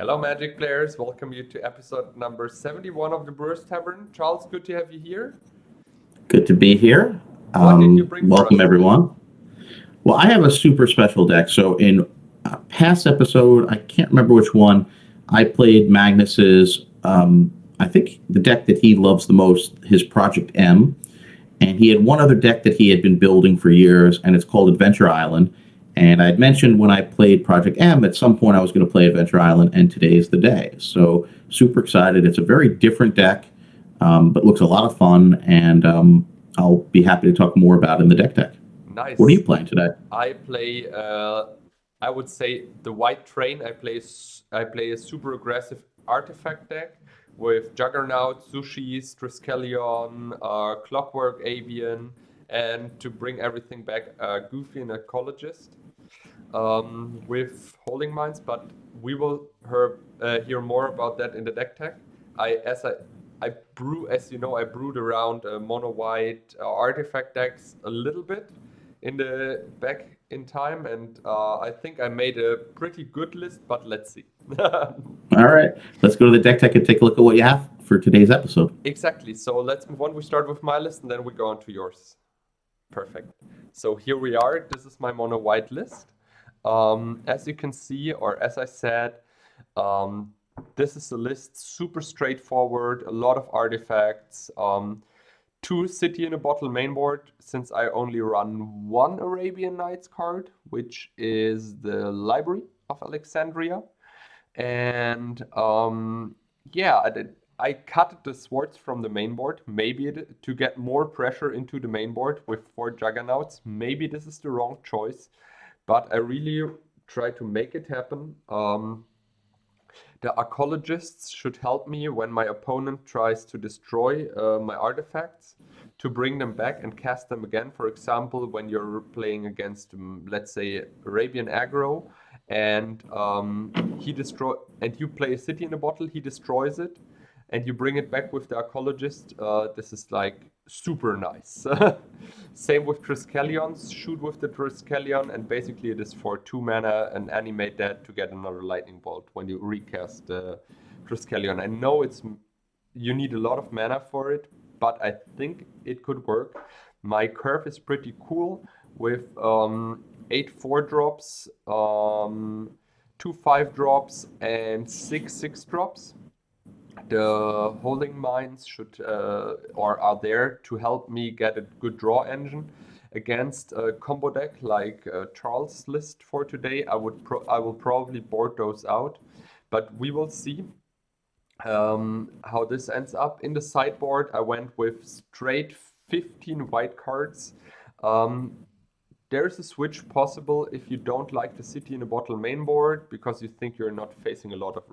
Hello, Magic players. Welcome you to episode number 71 of the Brewers Tavern. Charles, good to have you here. Good to be here. What did you bring for Welcome, us everyone. Well, I have a super special deck. So in a past episode, I can't remember which one, I played Magnus's, I think the deck that he loves the most, his Project M. And he had one other deck that he had been building for years, and it's called Adventure Island. And I'd mentioned when I played Project M, at some point I was going to play Adventure Island, and today's the day. So super excited. It's a very different deck, but looks a lot of fun, and I'll be happy to talk more about it in the deck tech. Nice. What are you playing today? I play, I would say, the White Train. I play a super aggressive artifact deck with Juggernaut, Sushis, Triskelion, Clockwork Avian, and to bring everything back, Goofy and Ecologist with Holding Mines, but we will hear more about that in the deck tech. I brew, as you know, I brewed around mono white artifact decks a little bit back in time, and I think I made a pretty good list, but let's see. All right, let's go to the deck tech and take a look at what you have for today's episode. Exactly. So let's move on. We start with my list, and then we go on to yours. Perfect. So here we are. This is my mono white list. As you can see, or as I said, this is a list super straightforward, a lot of artifacts, 2 City in a Bottle mainboard, since I only run 1 Arabian Nights card, which is the Library of Alexandria. And yeah, I cut the swords from the mainboard, maybe to get more pressure into the mainboard with 4 Juggernauts. Maybe this is the wrong choice, but I really try to make it happen. The Archaeologists should help me when my opponent tries to destroy my artifacts, to bring them back and cast them again. For example, when you're playing against, let's say, Arabian Aggro, and you play a City in a Bottle, he destroys it, and you bring it back with the Archaeologist. This is like super nice. Same with Triskelions. Shoot with the Triskelion, and basically it is for 2 mana and animate that to get another lightning bolt when you recast the Triskelion. I know you need a lot of mana for it, but I think it could work. My curve is pretty cool with 8 4-drops, 2 5-drops, and 6 6-drops. The Holding Mines should or are there to help me get a good draw engine against a combo deck like Charles' list for today. I will probably board those out, but we will see how this ends up. In the sideboard, I went with straight 15 white cards. There's a switch possible if you don't like the City in a Bottle mainboard because you think you're not facing a lot of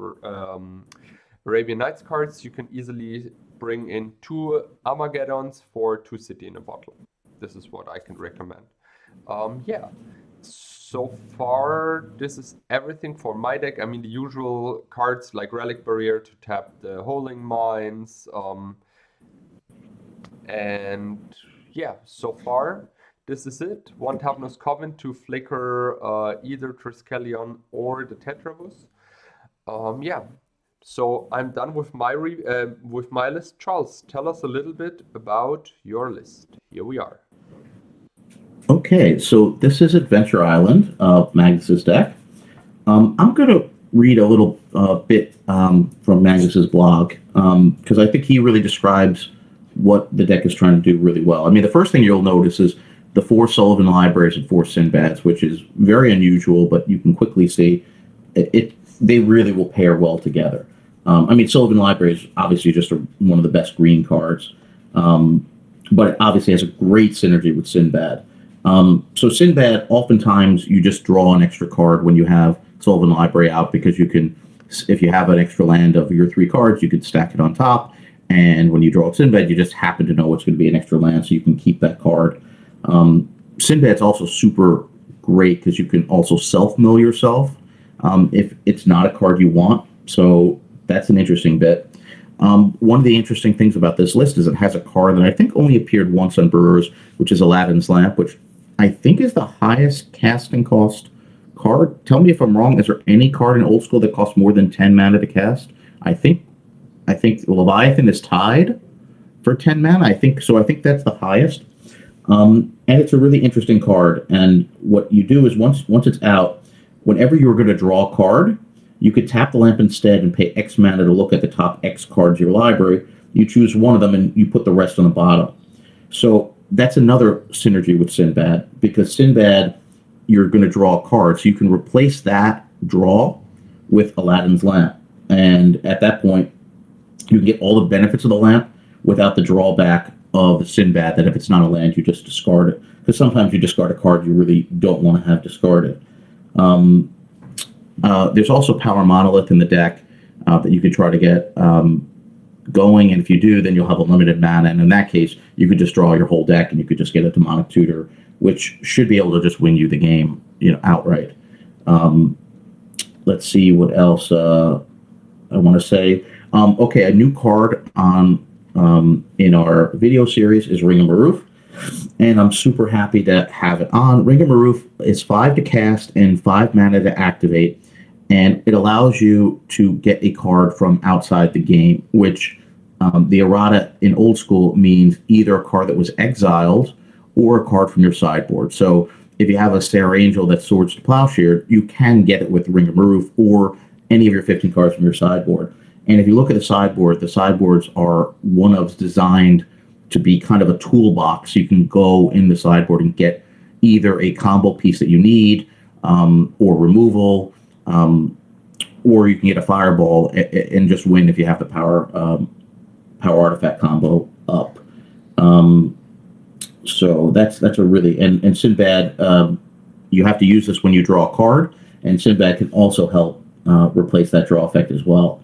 Arabian Nights cards. You can easily bring in 2 Armageddons for 2 City in a Bottle. This is what I can recommend. Yeah, so far this is everything for my deck. I mean, the usual cards like Relic Barrier to tap the Holding Mines. And yeah, so far this is it. 1 Tavern's Coven to flicker either Triskelion or the Tetravus. Yeah. So I'm done with my list. Charles, tell us a little bit about your list. Here we are. Okay, so this is Adventure Island, Magnus's deck. I'm going to read a little bit from Magnus's blog because I think he really describes what the deck is trying to do really well. I mean, the first thing you'll notice is the 4 Sullivan Libraries and 4 Sinbads, which is very unusual, but you can quickly see they really will pair well together. I mean, Sullivan Library is obviously just one of the best green cards, but it obviously has a great synergy with Sinbad. So Sinbad, oftentimes you just draw an extra card when you have Sullivan Library out because you can, if you have an extra land of your 3 cards, you could stack it on top. And when you draw Sinbad, you just happen to know it's going to be an extra land, so you can keep that card. Sinbad's also super great because you can also self-mill yourself if it's not a card you want. So that's an interesting bit. One of the interesting things about this list is it has a card that I think only appeared once on Brewers, which is Aladdin's Lamp, which I think is the highest casting cost card. Tell me if I'm wrong. Is there any card in Old School that costs more than 10 mana to cast? I think Leviathan is tied for 10 mana. I think so. I think that's the highest. And it's a really interesting card. And what you do is once it's out, whenever you're going to draw a card, you could tap the lamp instead and pay X mana to look at the top X cards of your library. You choose one of them and you put the rest on the bottom. So that's another synergy with Sinbad, because Sinbad, you're going to draw a card. So you can replace that draw with Aladdin's lamp. And at that point, you can get all the benefits of the lamp without the drawback of Sinbad, that if it's not a land, you just discard it. Because sometimes you discard a card you really don't want to have discarded. There's also Power Monolith in the deck that you could try to get going, and if you do, then you'll have a limited mana, and in that case, you could just draw your whole deck, and you could just get a Demonic Tutor, which should be able to just win you the game, outright. Let's see what else I want to say. Okay, a new card on in our video series is Ring of Maroof, and I'm super happy to have it on. Ring of Maroof is 5 to cast and 5 mana to activate, and it allows you to get a card from outside the game, which the errata in Old School means either a card that was exiled or a card from your sideboard. So if you have a Sarah Angel that Swords to Plowshare, you can get it with Ring of Maroof or any of your 15 cards from your sideboard. And if you look at the sideboards are one-ofs designed to be kind of a toolbox. You can go in the sideboard and get either a combo piece that you need, or removal, or you can get a fireball and just win if you have the power artifact combo up. So that's a really, and Sinbad, you have to use this when you draw a card, and Sinbad can also help replace that draw effect as well.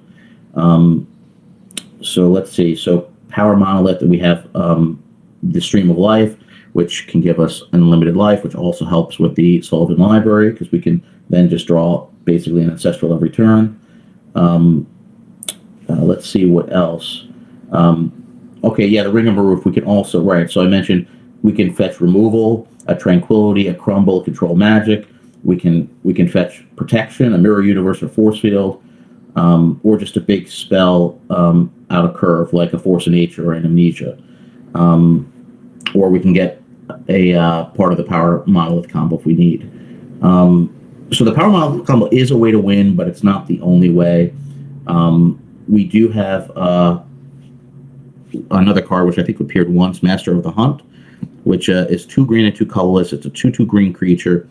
So let's see. So Power Monolith, we have the Stream of Life, which can give us unlimited life, which also helps with the Sullivan Library, because we can then just draw basically an Ancestral every turn. Let's see what else. Okay, yeah, the Ring of Maroof, we can also, right, so I mentioned we can fetch removal, a Tranquility, a Crumble, Control Magic. We can fetch Protection, a Mirror Universe or Force Field, or just a big spell out of curve, like a Force of Nature or an Amnesia. Or we can get a part of the Power Monolith combo if we need. So the Power Monolith combo is a way to win, but it's not the only way. We do have another card, which I think appeared once, Master of the Hunt, which is 2 green and 2 colorless. It's a 2/2 green creature.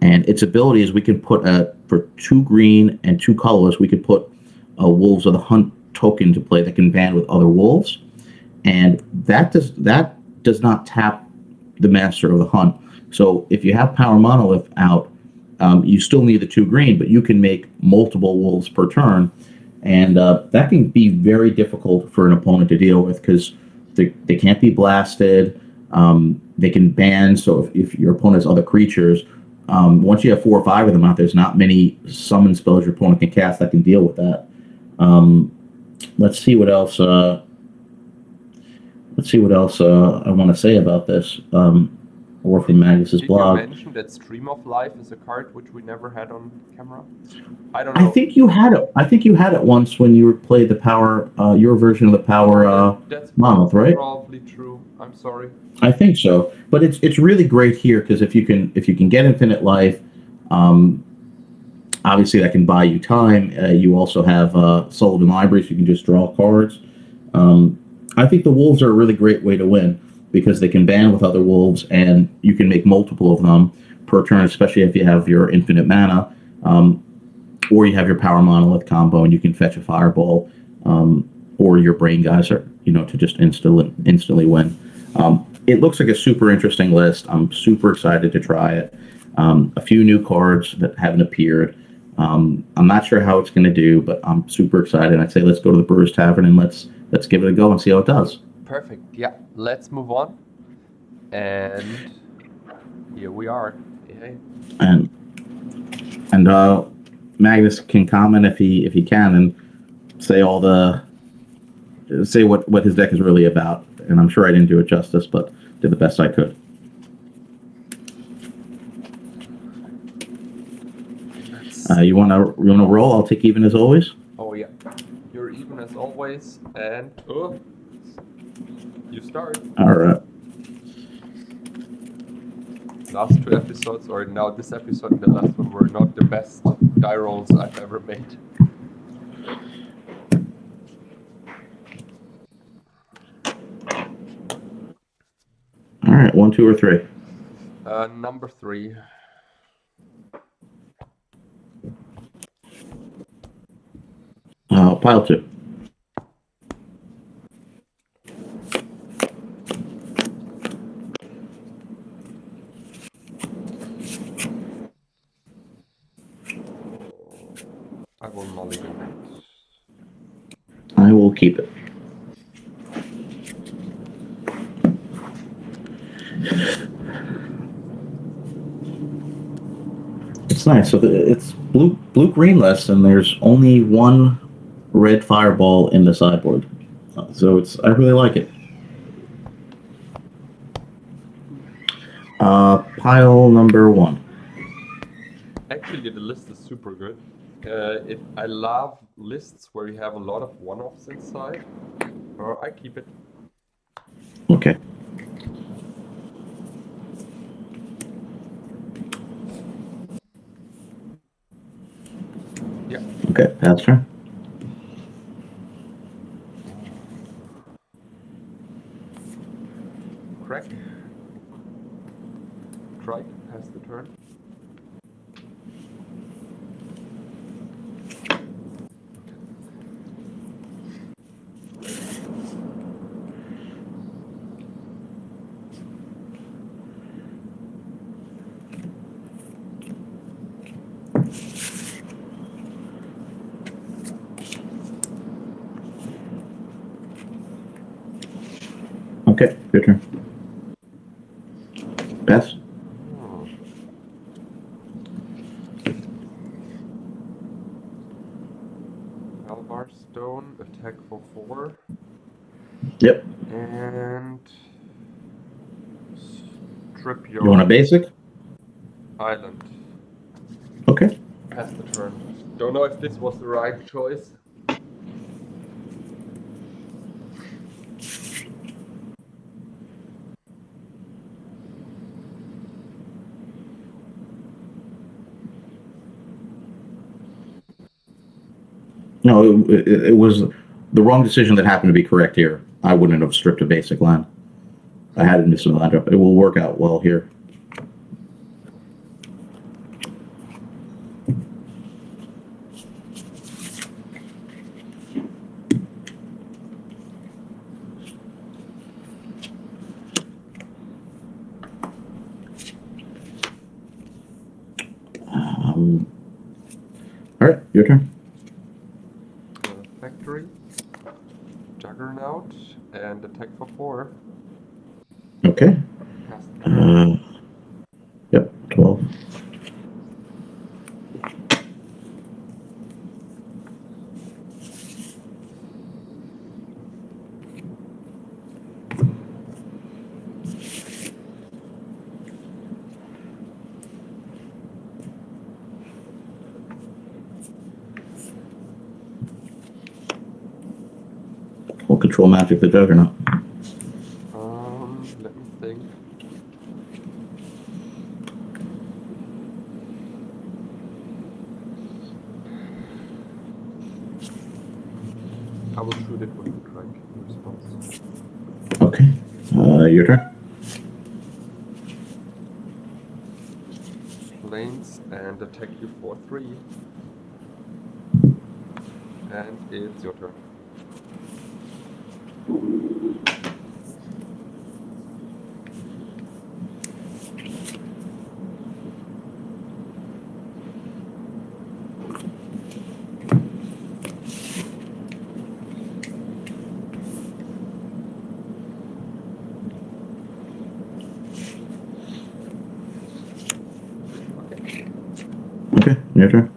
And its ability is we can put for 2 green and 2 colorless, we could put a Wolves of the Hunt token to play that can band with other wolves. And that does not tap the Master of the Hunt. So if you have Power Monolith out, you still need the 2 green, but you can make multiple wolves per turn. And that can be very difficult for an opponent to deal with, because they can't be blasted. They can ban, so if your opponent has other creatures, once you have 4 or 5 of them out, there's not many summon spells your opponent can cast that can deal with that. Let's see what else. I want to say about this. Or from Magnus's blog. Did you mention that Stream of Life is a card which we never had on camera? I don't know. I think you had it. I think you had it once when you played the Power, your version of the Power That's Monolith, right? Probably true. I'm sorry. I think so, but it's really great here, because if you can get infinite life, obviously that can buy you time. You also have Sullivan Library, so you can just draw cards. I think the wolves are a really great way to win, because they can band with other wolves, and you can make multiple of them per turn, especially if you have your infinite mana, or you have your Power Monolith combo, and you can fetch a Fireball, or your Brain Geyser, to just instantly win. It looks like a super interesting list. I'm super excited to try it. A few new cards that haven't appeared. I'm not sure how it's going to do, but I'm super excited. I'd say let's go to the Brewers Tavern and let's give it a go and see how it does. Perfect. Yeah, let's move on. And here we are. Yay. And Magnus can comment if he can, and say what his deck is really about. And I'm sure I didn't do it justice, but did the best I could. You wanna roll? I'll take even as always. Oh yeah, you're even as always, and oh, you start. All right. Last two episodes, or now this episode and the last one, were not the best die rolls I've ever made. All right. 1, 2, or 3. Number 3. Pile 2. I will mulligan it. I will keep it. It's nice. So it's blue green list, and there's only one red fireball in the sideboard. So I really like it. Pile number 1. Actually, the list is super good. I love lists where you have a lot of one-offs inside. Or I keep it. Okay. Yeah. Okay, pass turn. Crack. Trike has the turn. Okay, your turn. Pass. Alvar Stone, attack for 4. Yep. And strip You want a your basic? island. Okay. Pass the turn. Don't know if this was the right choice. No, it was the wrong decision that happened to be correct here. I wouldn't have stripped a basic land. I had it in this land up. It will work out well here. All right, your turn. Factory, Juggernaut, and attack for 4. Okay. Pass the turn. Yep, 12. We'll control magic the Juggernaut. Let me think. I will shoot it with the trike in response. Okay. Your turn. Planes and attack you for 3. And it's your turn. Okay, your turn.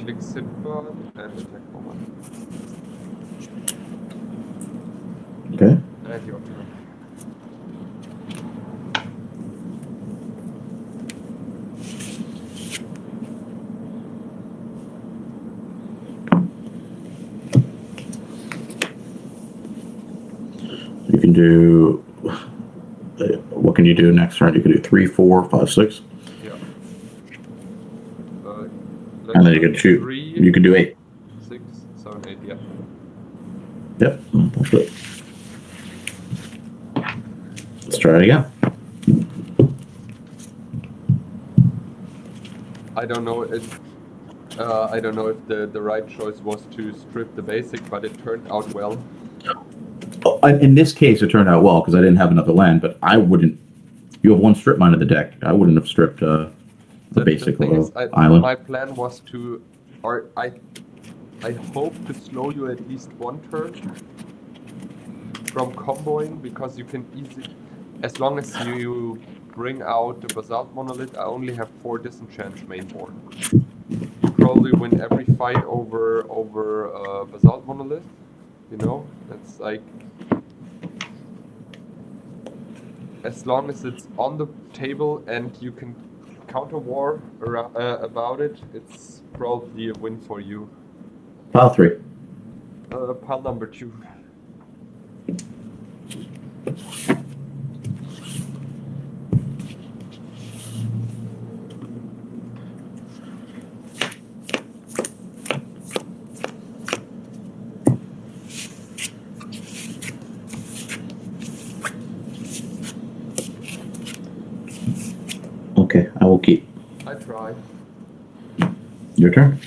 Click Sideboard and attack for 1. And your turn. You can do. What can you do next turn? You can do 3, 4, 5, 6. Yeah. And then you can shoot. 3, You can do 8. 6, 7, 8. Yeah. Yep, that's it. Let's try it again. I don't know if the right choice was to strip the basic, but it turned out well. In this case, it turned out well because I didn't have another land, but I wouldn't. You have 1 strip mine in the deck. I wouldn't have stripped the basic thing is, island. my plan was to, or I hope to slow you at least 1 turn from comboing, because you can easily, as long as you bring out the Basalt Monolith, I only have 4 disenchants main board. Probably win every fight over Basalt Monolith. You know, it's like, as long as it's on the table and you can counter war about it, it's probably a win for you. Pile 3. Pile number 2. Okay, I will keep. I try. Your turn.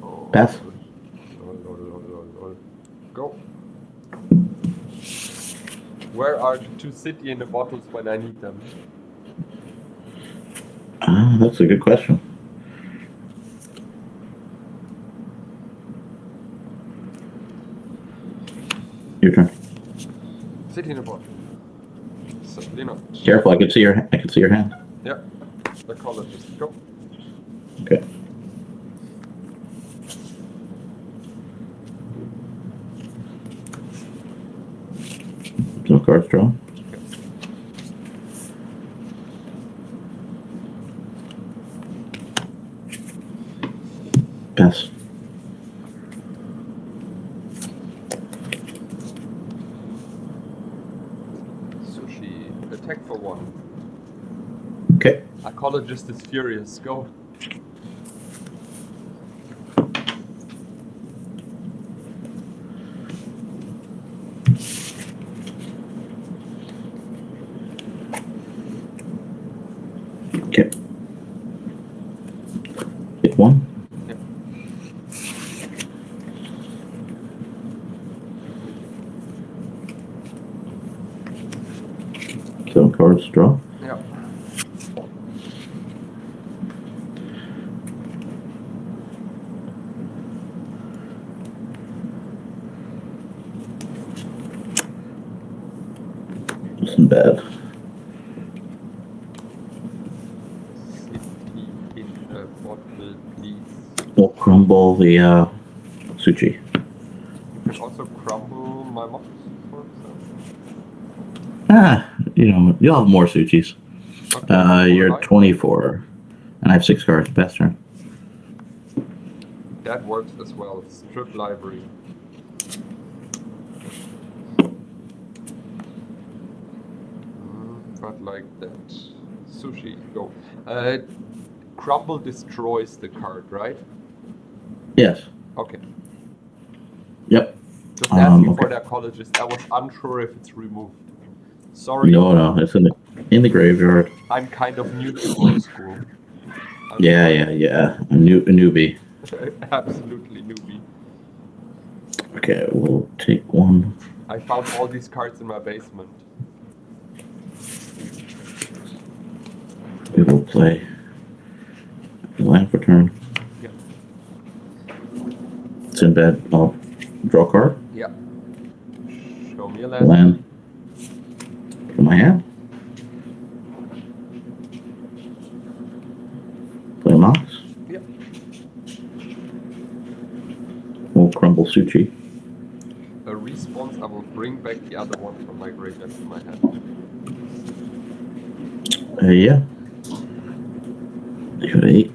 Oh, Pass. Go. Where are the 2 city in the bottles when I need them? That's a good question. Your turn. City in a bottle. Certainly not. Careful, I can see your hand. Yeah. The color just go. Okay. No cards drawn. Okay. Pass. Sushi. Attack for 1. Okay. Archaeologist is furious. Go. Okay. Hit 1. Yep. So cards draw. Yeah. Isn't bad. City in a bottle, please. We'll crumble the sushi. You can also crumble my mods, for example. You'll have more sushis. Okay, You're 24, and I have 6 cards. Best turn. That works as well. Strip library. But like that. Sushi, go. Crumble destroys the card, right? Yes. Okay. Yep. Just asking Okay. for the archaeologist. I was unsure if it's removed. Sorry. No, it's in the graveyard. I'm kind of new to old school. Yeah. A newbie. Absolutely newbie. Okay, we'll take 1. I found all these cards in my basement. We will play land for turn. Yeah. It's in bed. I'll draw a card. Yeah. Show me a land. Land. From my hand. Play Mox. Yeah. We'll crumble sushi. a response, I will bring back the other one from my graveyard to my hand. Yeah. They got 8.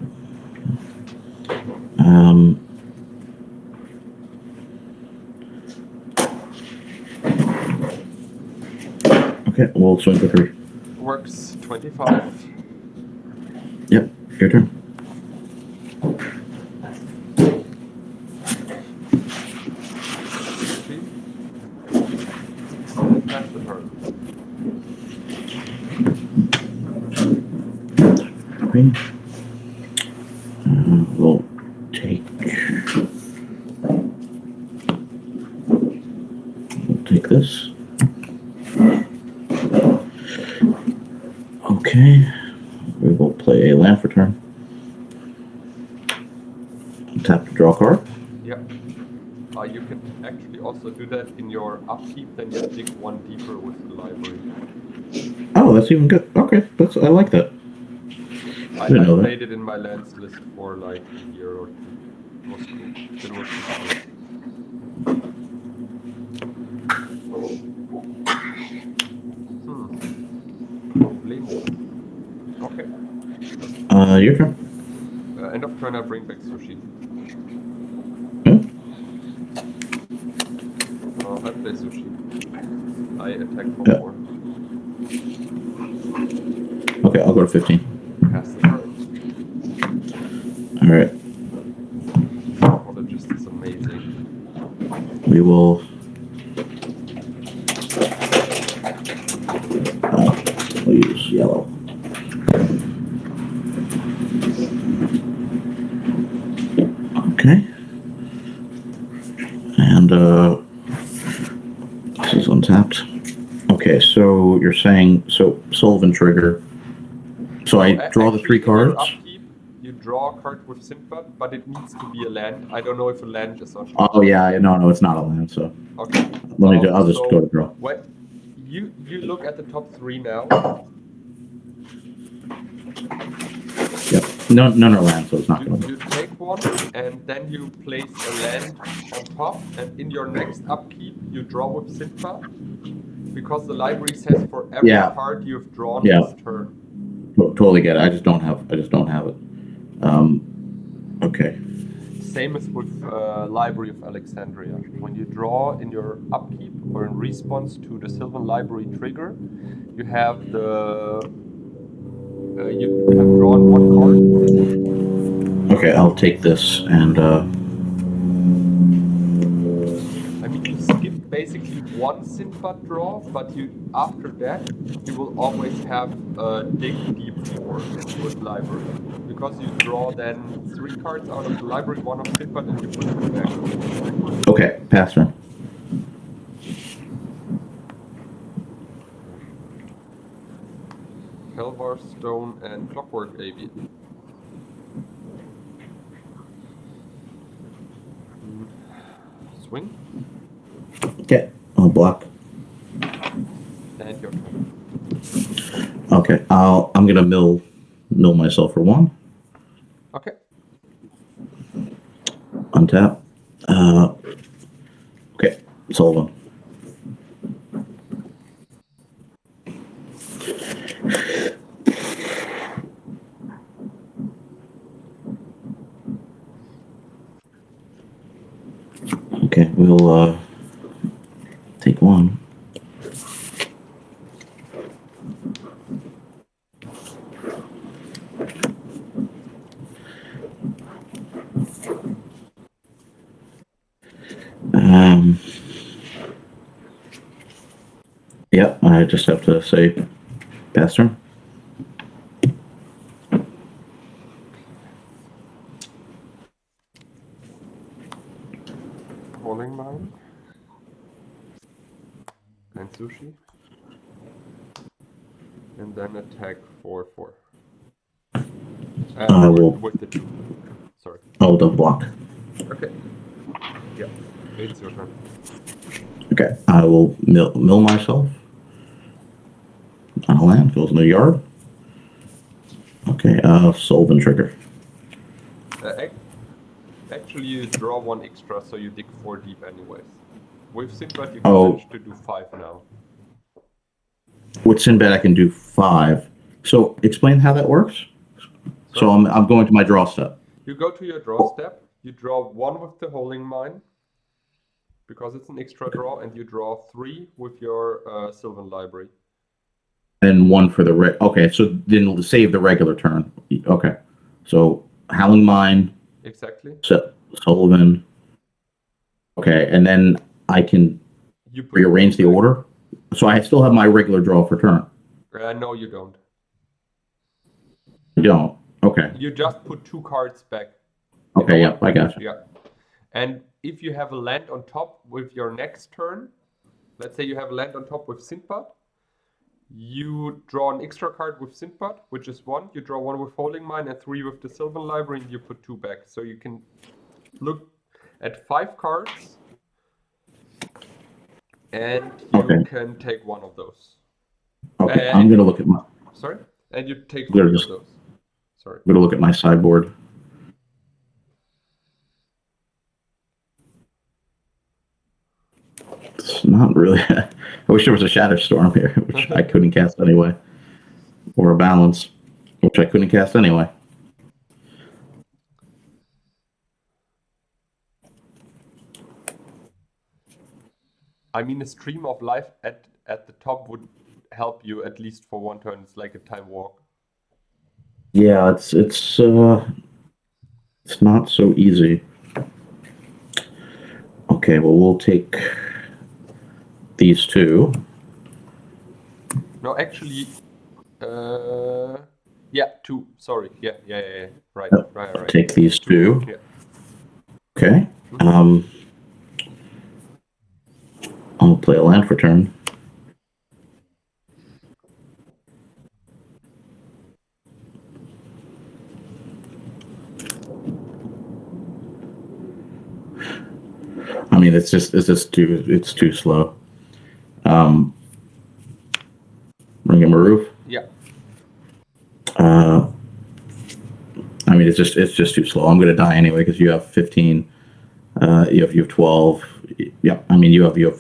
Okay, we'll swing for 3. Works. 25. Yep, your turn. Pass the turn. Okay. We'll take. We'll take this. Okay. We will play a land for turn. Tap to draw a card. Yeah. You can actually also do that in your upkeep, then you dig 1 deeper with the library. Oh, that's even good. Okay, I like that. I didn't know that. played it in my lands list for like a year or 2. It was cool. It was Okay. Your turn. End of turn, I bring back sushi. I play sushi. I attack for 4. Okay, I'll go to 15. Pass the turn. Alright. Apologist is amazing. We will. We'll use yellow. Okay. And this is untapped. Okay, so you're saying Sullivan trigger. So I draw the 3 cards. Upkeep, you draw a card with Sindbad, but it needs to be a land. I don't know if a land is on. Oh yeah, no, it's not a land. So okay. I'll just go to draw. What you look at the top 3 now. Yep. None are land, so it's not going to. You take 1, and then you place a land on top, and in your next upkeep, you draw with Sindbad, because the library says for every card you've drawn this turn. Totally get it. I just don't have it. Okay. Same as with Library of Alexandria. When you draw in your upkeep or in response to the Sylvan Library trigger, you have you have drawn 1 card. Okay, I'll take this and. I mean, you skip basically 1 Sindbad draw, but after that you will always have dig deep 4 with library, because you draw then 3 cards out of the library, 1 of Sindbad, and you put it back. Okay, pass turn. Helvar Stone and Clockwork Avian. Swing. Okay, I'll block. And your turn. Okay, I'm gonna mill myself for 1. Okay. Untap. Okay, Sullivan. Okay, we'll take 1. Yep, I just have to say pass turn. Calling mine. And sushi. And then attack for 4. I will. With the 2. Sorry. Oh, the block. Okay. Yeah. It's your turn. Okay, I will mill myself. On a land, goes in the yard. Okay, Sullivan trigger. Actually, you draw 1 extra, so you dig 4 deep anyways. With Sinbad, you can manage to do 5 now. With Sinbad, I can do 5. So explain how that works. So So I'm going to my draw step. you go to your draw step, you draw 1 with the holding mine, because it's an extra draw, and you draw 3 with your Sylvan Library. And 1 for the okay, so then save the regular turn. Okay. So Howling Mine. Exactly. Sullivan. Okay, and then I can rearrange the order. So I still have my regular draw for turn. No, you don't. You don't. Okay. You just put 2 cards back. Okay, yeah, I got you. Yeah. And if you have a land on top with your next turn, let's say you have a land on top with Sinbad, you draw an extra card with Sinbad, which is 1. You draw 1 with Holding Mine and 3 with the Sylvan Library, and you put 2 back. So you can look at 5 cards, and you can take 1 of those. Okay, I'm gonna look at my. Sorry, and you take 3 of those. Sorry. I'm gonna look at my sideboard. It's not really. I wish there was a Shatter Storm here, which I couldn't cast anyway, or a Balance, which I couldn't cast anyway. I mean, a Stream of Life at the top would help you at least for 1 turn. It's like a time walk. Yeah, it's not so easy. Okay, well we'll take these 2. No, actually, yeah, 2. Sorry, yeah. Right. Take these 2. Yeah. Okay. I'll play a land for turn. I mean, it's too slow. Bring him a roof. Yeah. I mean, it's just too slow. I'm gonna die anyway because you have 15. You have 12. Yeah. I mean, you have. Yeah.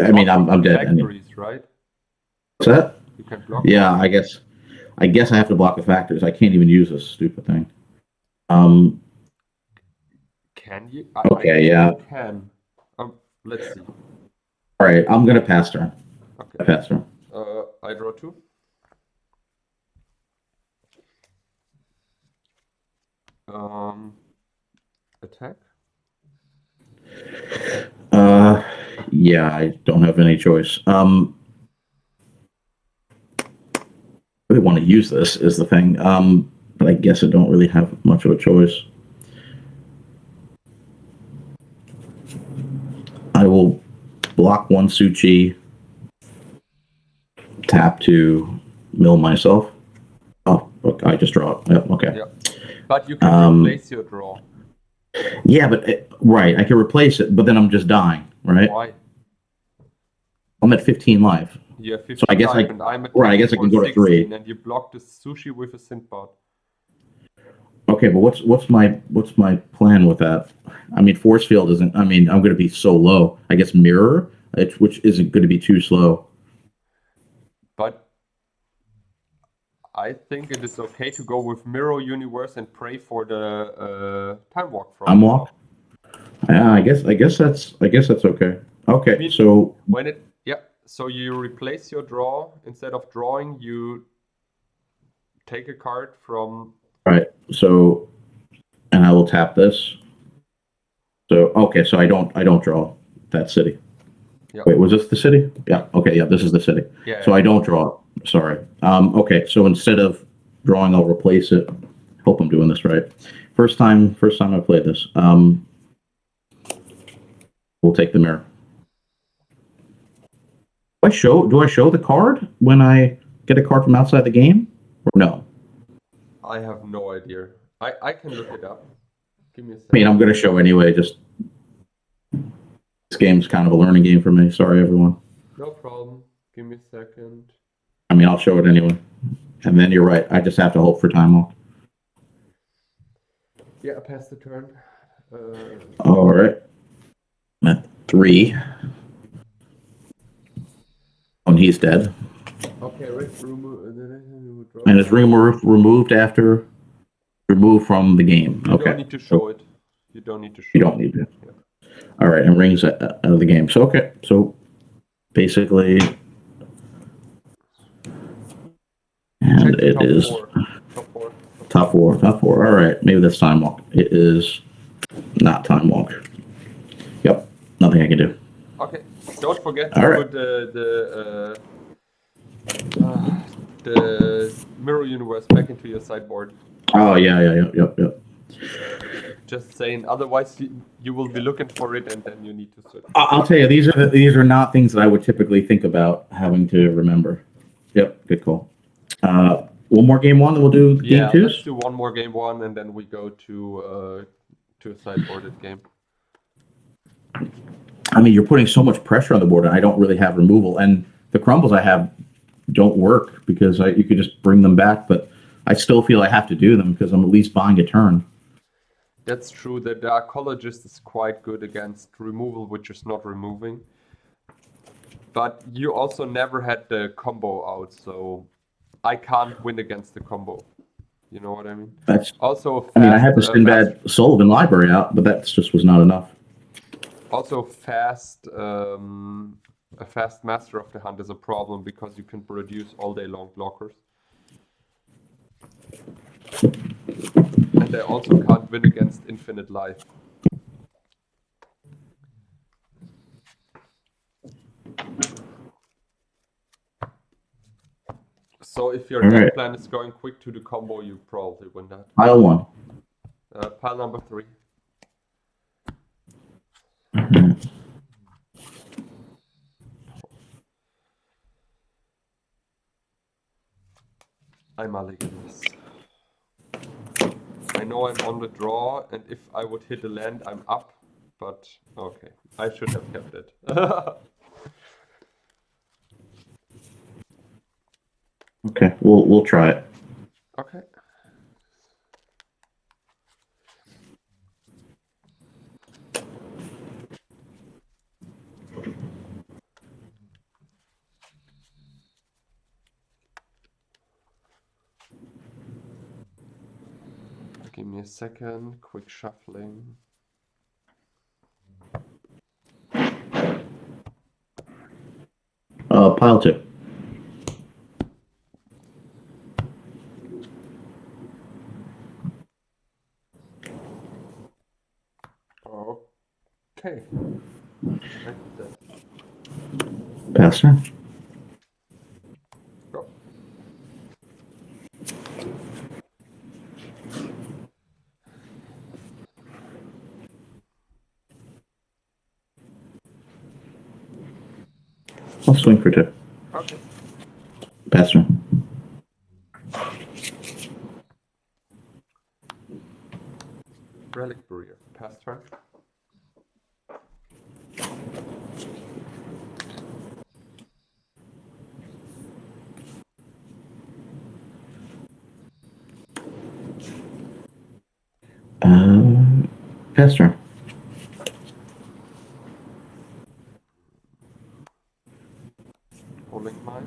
I mean, I'm dead. Factories, right? What's that? You can block. Yeah, I guess I have to block the factors. I can't even use this stupid thing. Can you? Okay, yeah. You can. Let's see. All right, I'm gonna pass turn. Okay. Pass turn. I draw 2. Attack. Yeah, I don't have any choice. I really want to use this is the thing. But I guess I don't really have much of a choice. I will block 1 Suchi, tap to mill myself. Oh, look, I just draw it. Yep, okay. Yeah. But you can replace your draw. Yeah, but right, I can replace it, but then I'm just dying, right? Why? I'm at 15 life. You have 15 so I guess life, and I'm at I guess I can go to 3. And you block the sushi with a Sinbad. Okay, but what's my plan with that? I mean, force field isn't. I mean, I'm going to be so low. I guess mirror, which isn't going to be too slow. But I think it is okay to go with Mirror Universe and pray for the time walk from. Time walk. Yeah, I guess that's okay. Okay, I mean, so so you replace your draw. Instead of drawing, you take a card from. Right. So, and I will tap this. So okay, so I don't draw that city. Yeah. Wait, was this the city? Yeah. Okay. Yeah, this is the city. Yeah. So I don't draw. Sorry. Okay. So instead of drawing, I'll replace it. Hope I'm doing this right. First time I played this. We'll take the mirror. Do I show the card when I get a card from outside the game, or no? I have no idea. I can look it up. Give me a second. I mean, I'm going to show anyway. Just this game's kind of a learning game for me. Sorry, everyone. No problem. Give me a second. I mean, I'll show it anyway. And then you're right. I just have to hope for time off. Yeah, pass the turn. All right. 3. And he's dead. Okay, And is ring removed after removed from the game? You Okay. don't need to show it. You don't need to show You don't it. need to. Yeah. All right, and rings out of the game. So okay, so basically, and Check the it top is four. top four. All right, maybe that's time walk. It is not time walk. Yep, nothing I can do. Okay, don't forget to All right. put the mirror universe back into your sideboard. Oh yeah. Yep. Just saying, otherwise you will be looking for it and then you need to search. I'll tell you, these are not things that I would typically think about having to remember. Yep, good call. One more game one, and we'll do game two. Let's do one more game one, and then we go to a sideboarded game. I mean, you're putting so much pressure on the board, and I don't really have removal, and the crumbles I have don't work because you could just bring them back, but I still feel I have to do them because I'm at least buying a turn. That's true. The Archaeologist is quite good against removal, which is not removing. But you also never had the combo out, so I can't win against the combo. You know what I mean? That's also. I had the Sinbad Sullivan library out, but that just was not enough. Also, a fast Master of the Hunt is a problem because you can produce all day long blockers. And they also can't win against infinite life. So if your game plan is going quick to the combo, you probably win that. Pile 1. Pile number 3. I'm mulliganless. I know I'm on the draw, and if I would hit a land, I'm up. But okay, I should have kept it. Okay, we'll try it. Okay. Give me a second, quick shuffling. Pile 2. Okay. Pastor. Go. I'll swing for 2. Okay. Pastor. Relic Barrier. Pass turn. Pass turn. Bowling Mine.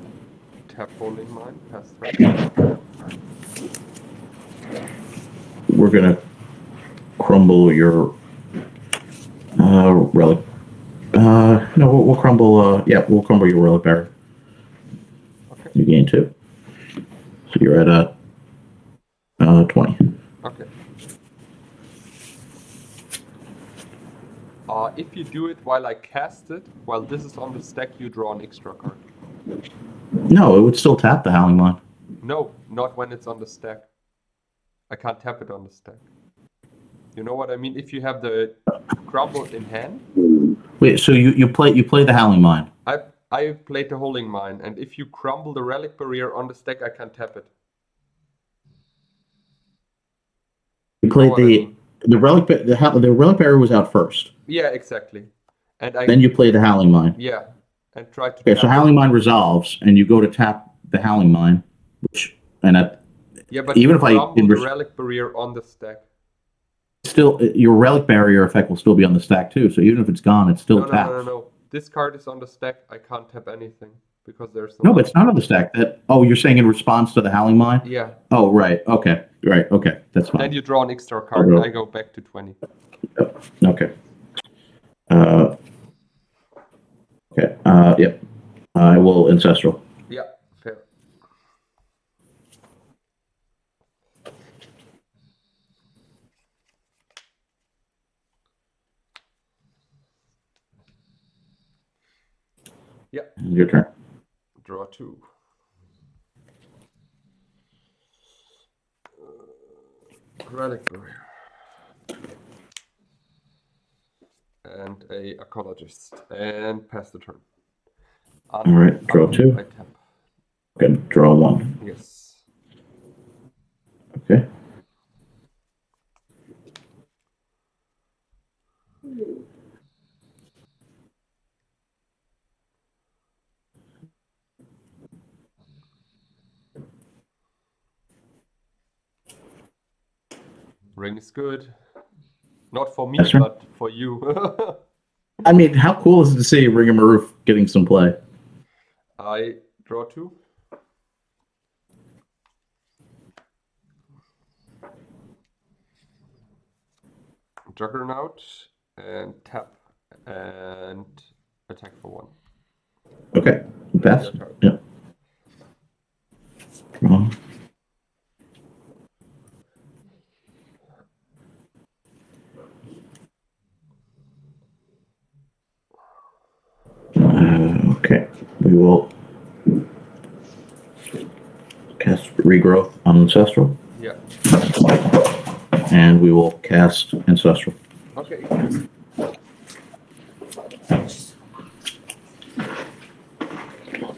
Tap Bowling Mine. Pass turn. We're gonna crumble your relic. No, we'll crumble. Yeah, we'll crumble your relic barrier. Okay. You gain 2, so you're at 20. Okay. If you do it while I cast it, while this is on the stack, you draw an extra card. No, it would still tap the Howling Line. No, not when it's on the stack. I can't tap it on the stack. You know what I mean? If you have the crumble in hand. Wait, so you play the Howling Mine? I played the Holding Mine, and if you crumble the Relic Barrier on the stack, I can tap it. You played the relic. The relic barrier was out first. Yeah, exactly. And then you play the Howling Mine. Yeah, and try to. Okay, so Howling Mine resolves, and you go to tap the Howling Mine, but even if I crumble the Relic Barrier on the stack. still your relic barrier effect will still be on the stack too. So even if it's gone, it's still tapped. No. This card is on the stack. I can't tap anything because there's No, but it's not on the stack. You're saying in response to the Howling Mine? Yeah. Oh, right. Okay. Right. Okay. That's fine. Then you draw an extra card, and I go back to 20. Okay. Okay. Yep. I will Ancestral. Yeah, fair. Yeah. Your turn. Draw 2. Relic Barrier. And a Ecologist. And pass the turn. All right. Draw 2. I tap. Okay. Draw 1. Yes. Okay. Ring is good. Not for me, Yes, sir. but for you. I mean, how cool is it to see Ringamaroof getting some play? I draw 2. Juggernaut and tap and attack for 1. Okay. Pass. Your turn. Yep. Draw. Okay. We will cast Regrowth on Ancestral. Yeah. And we will cast Ancestral. Okay.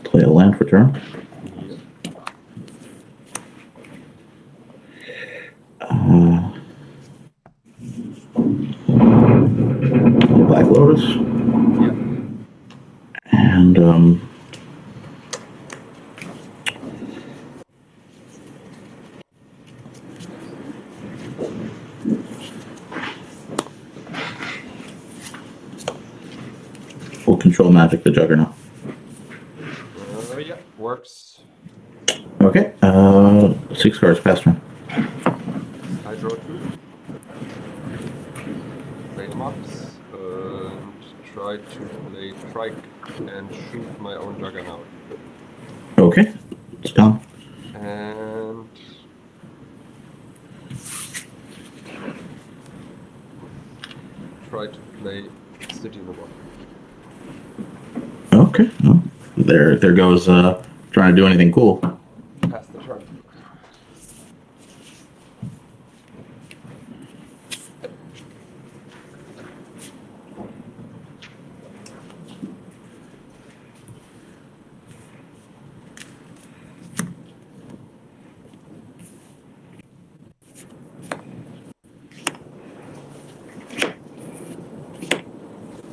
Play a land for turn. Black Lotus. Yeah. And we'll control Magic the Juggernaut. Yeah, works. Okay. 6 cards, pass turn. I draw 2. Play the marks. And try to play Trike and shoot my own Juggernaut. Okay. It's done. And try to play City in the Water. Okay. Well, there goes trying to do anything cool. Pass the turn.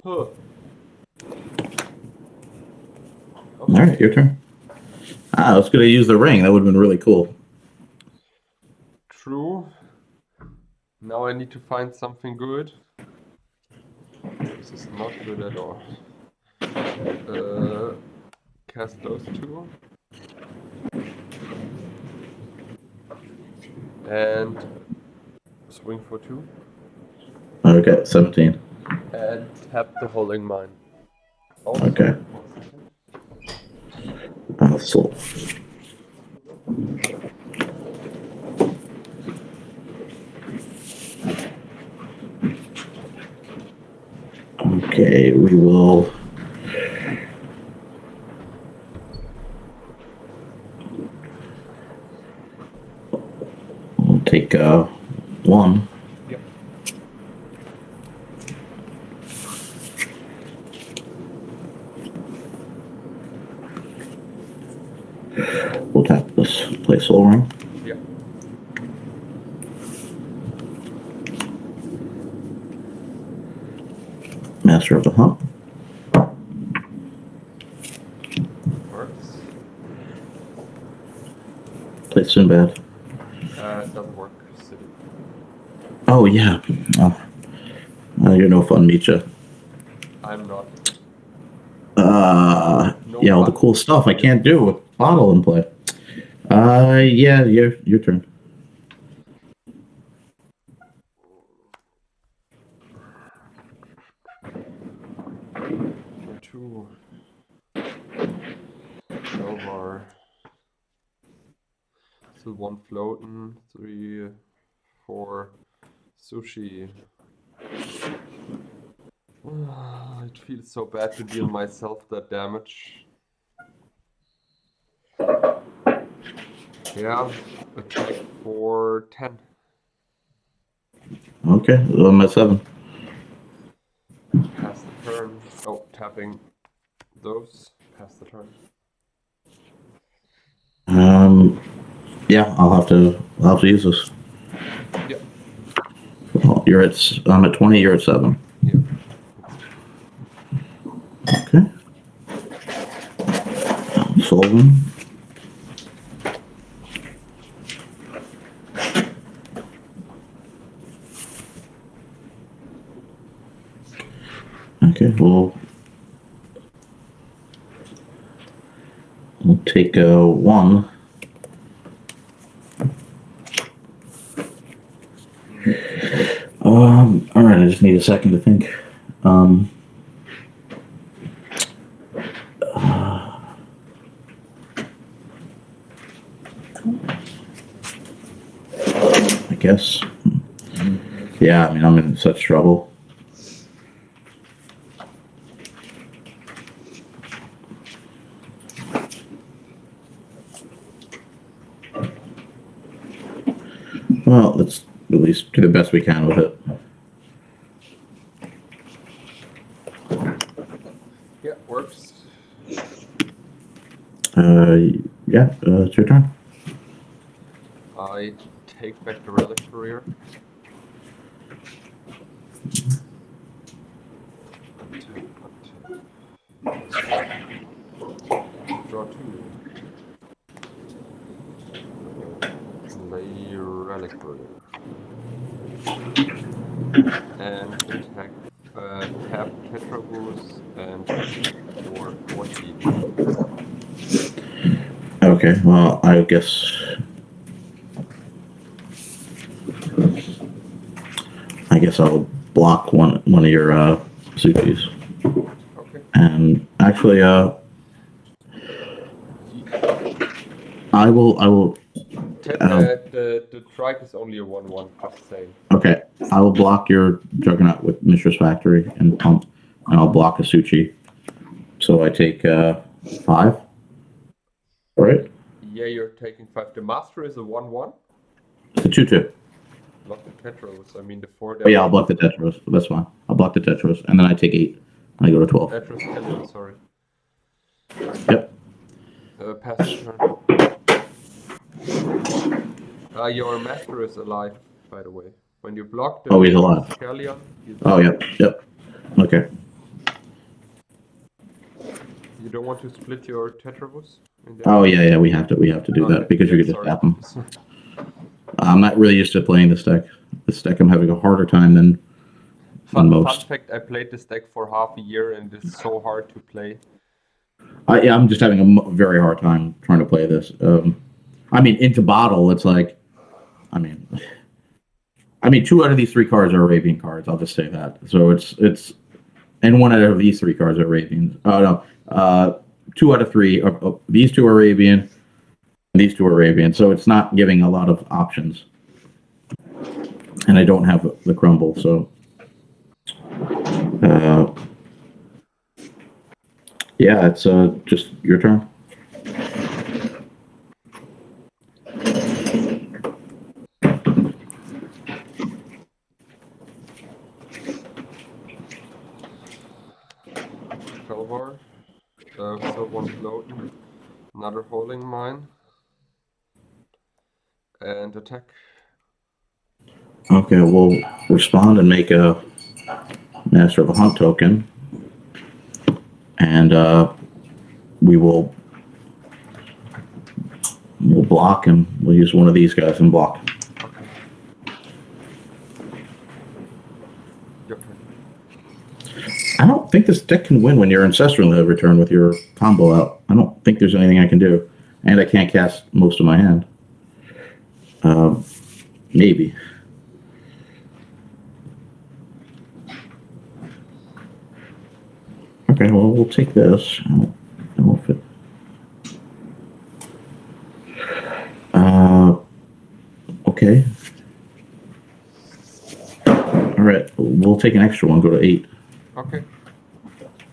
Huh. All right, your turn. I was going to use the ring. That would have been really cool. True. Now I need to find something good. This is not good at all. Cast those 2. And swing for 2. Okay, 17. And tap the Howling Mine. Okay. So okay, we will we'll take 1. Yep. We'll tap this, play Soul Ring. Yeah. Master of the Hunt. Works. Play Sinbad. It doesn't work. City. Oh, yeah. Oh, you're no fun, Mitja. I'm not. No Yeah, all the fun. cool stuff I can't do with bottle and play. Yeah, your turn. For 2. Over. Still 1 floating. 3, 4. Sushi. It feels so bad to deal myself that damage. Yeah, attack for 10. Okay, I'm at 7. Pass the turn. Oh, tapping those. Pass the turn. Yeah, I'll have to use this. Yeah. Well, I'm at 20. You're at 7. Yeah. Okay. Solving. Okay, we'll take a 1. All right. I just need a second to think. I guess. Yeah, I mean, I'm in such trouble. Well, let's at least do the best we can with it. Yeah, works. Yeah, it's your turn. I take back the relic career. Draw 2. Play relic career. And attack tap Tetra Brews and for 14. Okay, well, I guess I'll block one of your sushis. Okay. And actually, I will. The trike is only a 1/1, just saying. Okay, I will block your Juggernaut with Mistress Factory and Pump, and I'll block a Suchi. So I take 5. Right? Yeah, you're taking 5. The master is a 1/1. It's a 2/2. Block the Tetros. I mean the 4. Oh yeah, I'll block the Tetros. That's fine. I'll block the Tetros, and then I take 8. And I go to 12. Tetros Kelly, sorry. Yep. Pass the turn. Your master is alive, by the way. When you block the He's alive. Kellion, he's alive. Yep. Okay. You don't want to split your Tetrabus? Oh yeah, we have to do that because you could just tap them. I'm not really used to playing this deck. This deck I'm having a harder time than most. Fun fact, I played this deck for half a year and it's so hard to play. I'm just having a very hard time trying to play this. I mean, into bottle, it's like, I mean, 2 out of these 3 cards are Arabian cards. I'll just say that. So it's, and 1 out of these 3 cards are Arabians. Oh no, 2 out of 3 these 2 are Arabian, and these 2 are Arabian. So it's not giving a lot of options, and I don't have the crumble. So, yeah, it's just your turn. So 1 floating, another holding mine, and attack. Okay, we'll respond and make a Master of a Hunt token, and we'll block him. We'll use one of these guys and block. I don't think this deck can win when you're Ancestral in the return with your combo out. I don't think there's anything I can do. And I can't cast most of my hand. Maybe. Okay, well, we'll take this. I don't know if it... Okay. All right, we'll take an extra one, go to 8. Okay.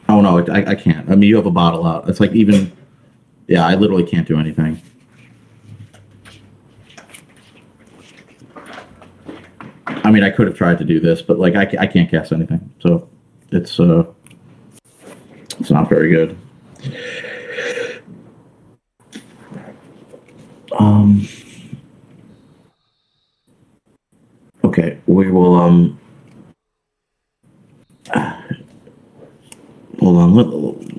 Oh, no, I can't. I mean, you have a bottle out. It's like even... Yeah, I literally can't do anything. I mean, I could have tried to do this, but like I can't cast anything, so it's not very good. Okay, we will hold on.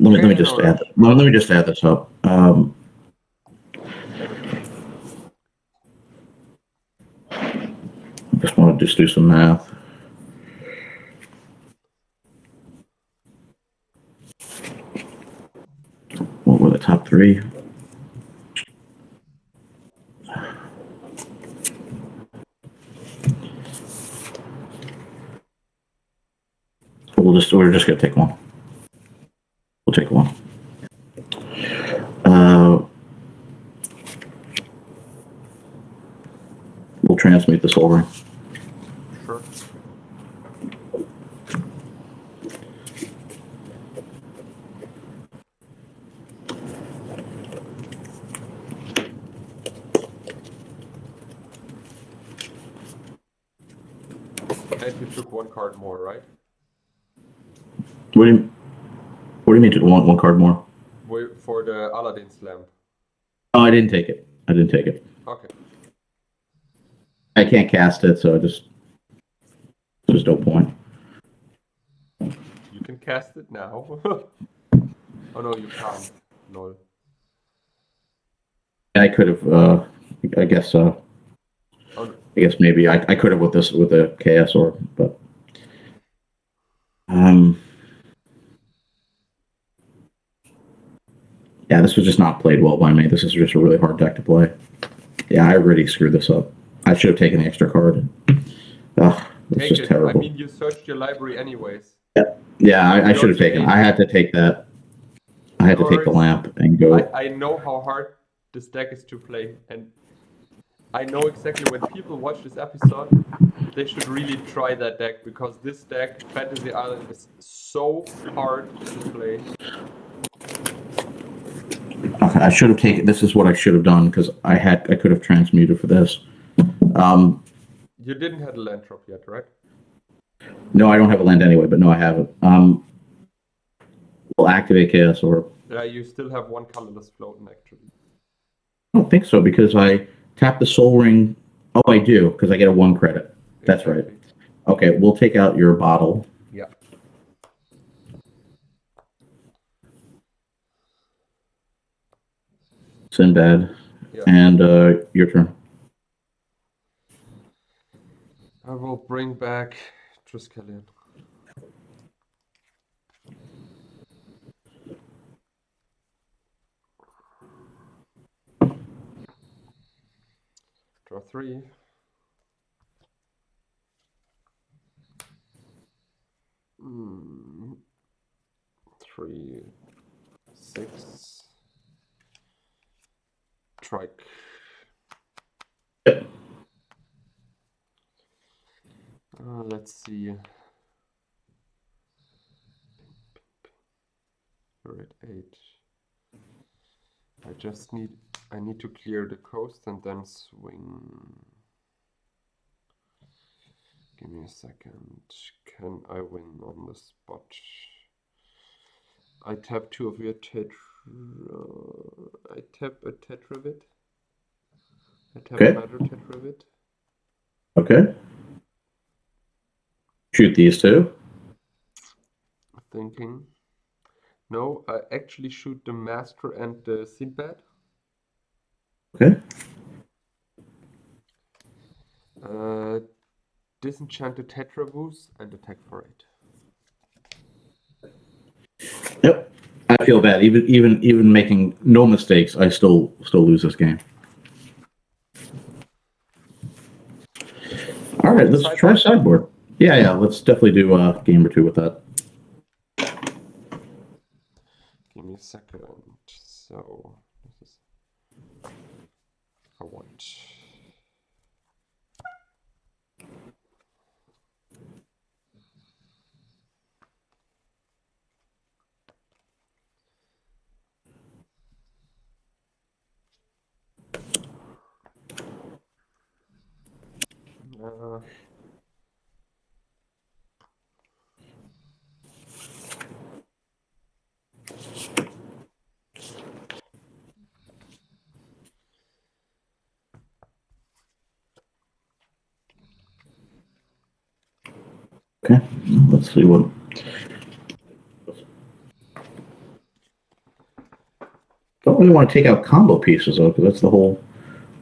Let me just add. Let me just add this up. Just want to just do some math. What were the top 3? We're just gonna take one. We'll take one. We'll transmute this over. Sure. And you took 1 card more, right? What do you mean to want 1 card more? For the Aladdin's lamp. Oh, I didn't take it. Okay. I can't cast it, so there's no point. You can cast it now. Oh no, you can't. Lol. I could have. I guess. Oh, no. I guess maybe I could have with a chaos orb, but. Yeah, this was just not played well by me. This is just a really hard deck to play. Yeah, I really screwed this up. I should have taken the extra card. Ugh, it's just terrible. I mean, you searched your library anyways. Yeah, I should have taken. I had to take that. I had to take the lamp and go. I know how hard this deck is to play, and I know exactly when people watch this episode, they should really try that deck, because this deck, Fantasy Island, is so hard to play. Okay, I should have taken. This is what I should have done, because I could have transmuted for this. You didn't have a land drop yet, right? No, I don't have a land anyway, but no, I haven't. We'll activate Chaos Orb. Yeah, you still have 1 colorless floating, actually. I don't think so, because I tap the Soul Ring. Oh, I do, because I get a 1 credit. That's exactly right. Okay, we'll take out your bottle. Yeah. Sinbad. Yeah. And your turn. I will bring back Triskelion. Draw 3. Mm. 3, 6. Trike. Let's see. We're at 8. I need to clear the coast and then swing. Give me a second. Can I win on the spot? I tap 2 of your I tap a Tetravit. I tap another Tetravit. Okay. Shoot these 2. Thinking. No, I actually shoot the Master and the Sinbad. Okay. Disenchant the Tetravus and attack for 8. Yep. I feel bad. Even making no mistakes, I still lose this game. All right, let's try sideboard. Yeah. Let's definitely do a game or two with that. Give me a second. So this is I want. Okay, let's see what. Don't really want to take out combo pieces though, because that's the whole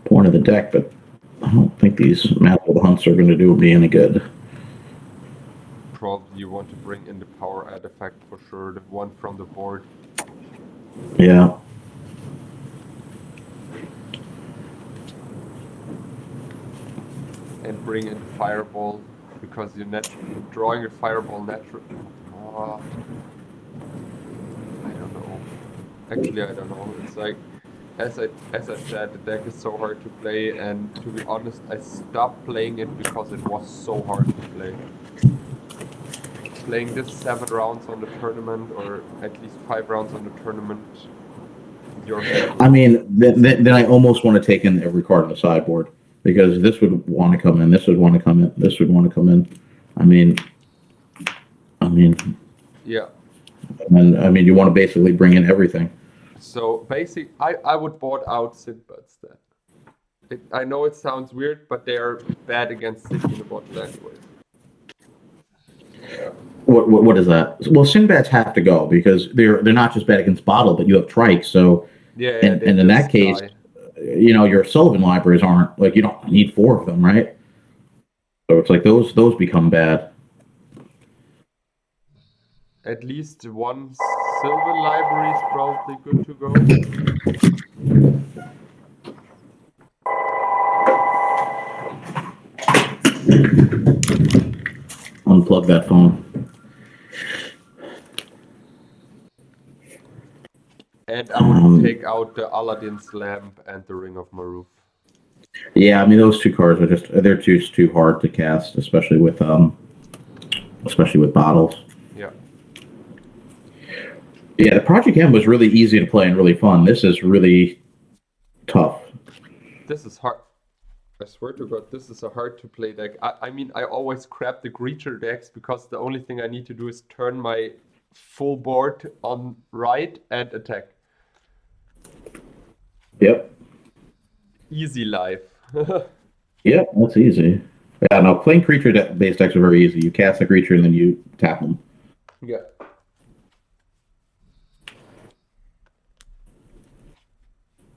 point of the deck. But I don't think these magical hunts are going to do me any good. Probably you want to bring in the power artifact for sure, the one from the board. Yeah. And bring in fireball, because you're drawing a fireball natural. I don't know. Actually, I don't know. It's like, as I said, the deck is so hard to play, and to be honest, I stopped playing it because it was so hard to play. Playing this 7 rounds on the tournament, or at least 5 rounds on the tournament, your head. I mean, then I almost want to take in every card on the sideboard, because this would want to come in, this would want to come in, this would want to come in. I mean. Yeah. And I mean, you want to basically bring in everything. So basically, I would board out Sideboards then. I know it sounds weird, but they are bad against Sid in the bottle anyway. Yeah. What is that? Well, Sinbad's have to go because they're not just bad against bottle, but you have trike. So yeah, and in that case, your Sullivan libraries aren't like, you don't need 4 of them, right? So it's like those become bad. At least one Sylvan library is probably good to go. Unplug that phone. And I would take out the Aladdin's Lamp and the Ring of Maruf. Yeah, I mean, those 2 cards are they're just too hard to cast, especially with bottles. Yeah. Yeah, the Project M was really easy to play and really fun. This is really tough. This is hard. I swear to God, this is a hard to play deck. I mean, I always crap the creature decks because the only thing I need to do is turn my full board on right and attack. Yep. Easy life. Yep, that's easy. Yeah, no, playing creature-based decks are very easy. You cast a creature and then you tap them. Yeah.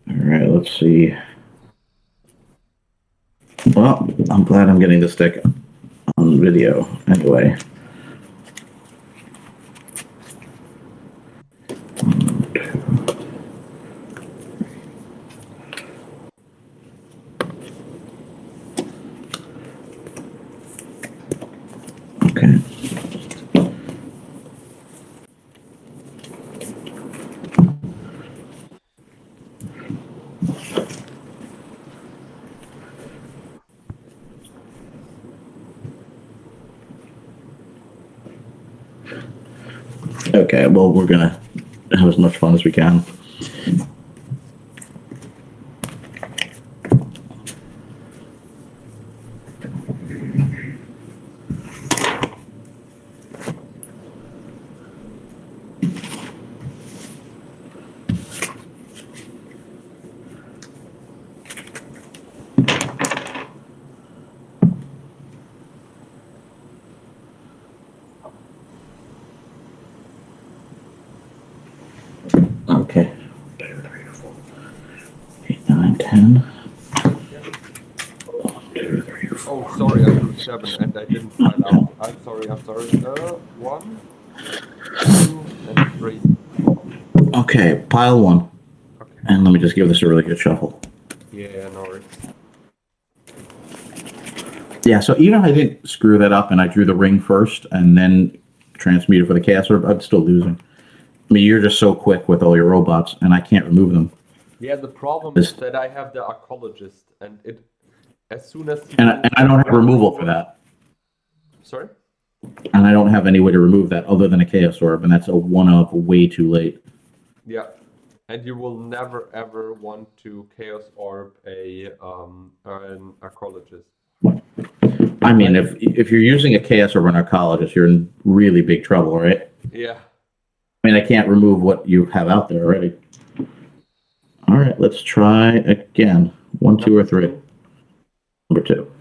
All right, let's see. Well, I'm glad I'm getting this deck on video anyway. Okay. Okay, well, we're gonna have as much fun as we can. Okay. 1, 2, 3, 4, 8, 9, 10. 1, 2, 3, 4. Oh, sorry, I drew 7 and I didn't pile out. I'm sorry. 1. 2, and 3. Okay, pile 1. Okay. And let me just give this a really good shuffle. Yeah, no worries. Yeah, so even if I didn't screw that up and I drew the ring first and then transmuted for the chaos orb, I'm still losing. I mean, you're just so quick with all your robots, and I can't remove them. Yeah, the problem is that I have the archaeologist, and it as soon as And I don't have removal for that. Sorry? And I don't have any way to remove that other than a chaos orb, and that's a one of way too late. Yeah. And you will never ever want to chaos orb an archaeologist. I mean, if you're using a chaos orb or an archaeologist, you're in really big trouble, right? Yeah. I mean, I can't remove what you have out there already. All right, let's try again. 1, 2, or 3. Number 2.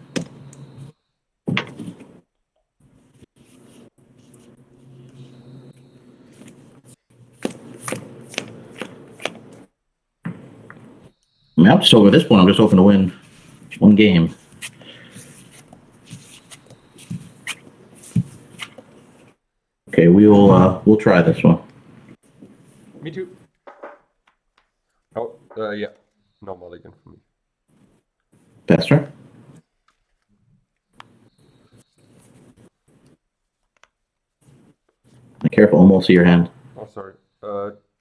I mean, I'm just over this point. I'm just hoping to win 1 game. Okay, we'll try this one. Me too. Oh, yeah. No mulligan for me. Pastor? Be careful, almost see your hand. Oh, sorry.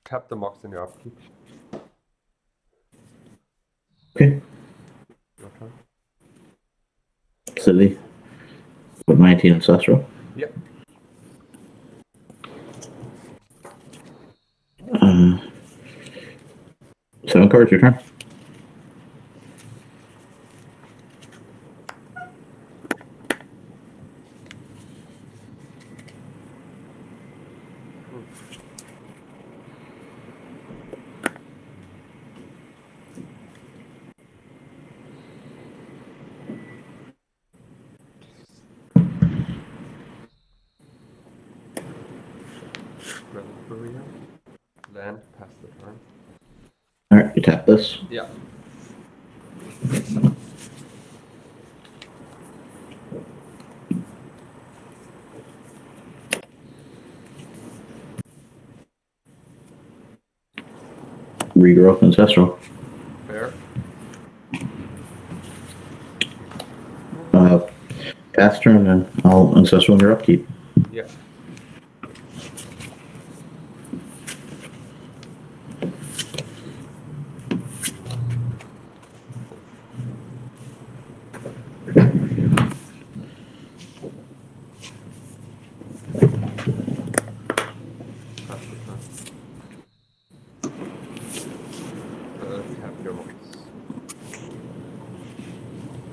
Tap the mox in your upkeep. Okay. Your turn. City. With 19 ancestral. Yeah. 7 cards, your turn. Barrier. Land, pass the turn. Alright, you tap this. Yeah. Regrowth ancestral. Fair. Pass turn, and I'll ancestral in your upkeep. Yeah. Pass the turn. Tap your mox.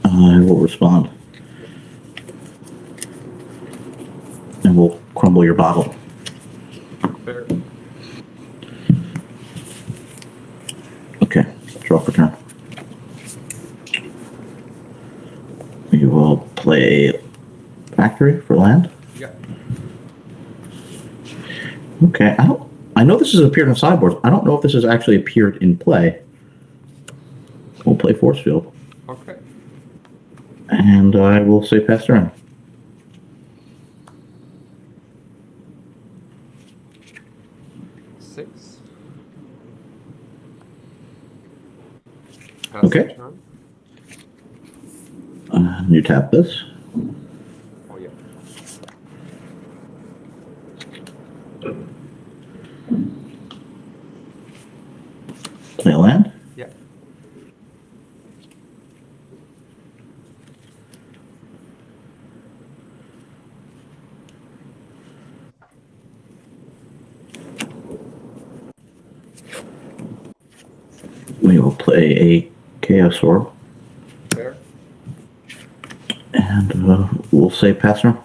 I will respond. And we'll crumble your bottle. Fair. Okay, draw for turn. We will play factory for land. Yeah. Okay, I know this has appeared on sideboards. I don't know if this has actually appeared in play. We'll play force field. Okay. And I will say pass turn. Six. Pass Okay. the turn. You tap this. Oh yeah. Play a land. Yeah. We will play a chaos orb. Fair. And we'll say pass turn.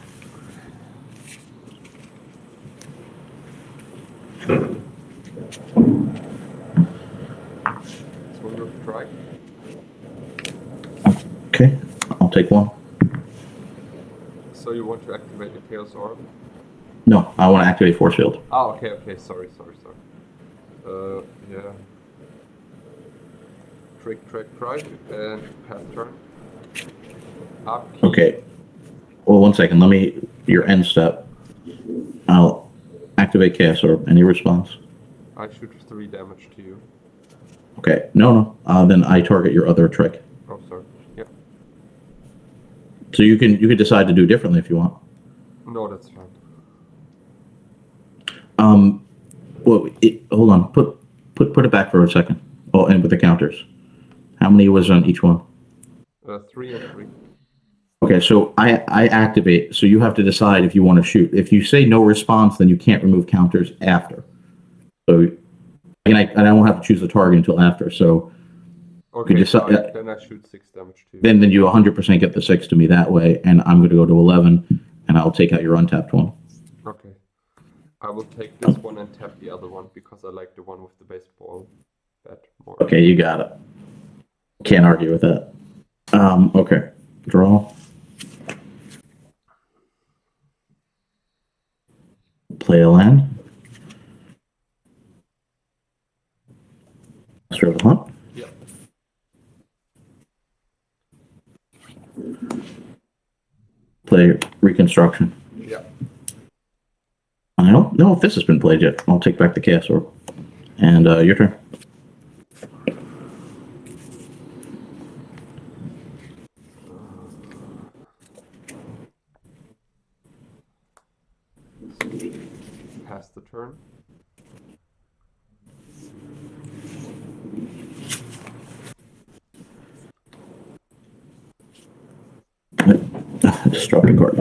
Swing with strike. Okay, I'll take 1. So you want to activate the chaos orb? No, I want to activate force field. Oh, okay, okay. Sorry. Yeah. Trick, and pass turn. Upkeep. Okay. Well, 1 second. Let me. Your end step. activate Chaos Orb. Any response? I shoot 3 damage to you. Okay. No. Then I target your other trick. Oh, sorry. Yeah. So you can decide to do differently if you want. No, that's fine. Well, hold on. Put it back for a second. Oh, and with the counters. How many was on each one? 3 and 3. Okay, so I activate. So you have to decide if you want to shoot. If you say no response, then you can't remove counters after. So, and I won't have to choose the target until after. So, Okay, then I shoot 6 damage to you. Then you 100% get the 6 to me that way, and I'm going to go to 11, and I'll take out your untapped one. Okay. I will take this one and tap the other one because I like the one with the baseball bat more. Okay, you got it. Can't argue with that. Okay, draw. Play a land. Master of the Hunt. Yep. Play Reconstruction. Yeah. I don't know if this has been played yet. I'll take back the Chaos Orb. And your turn. Pass the turn. Just drop the card.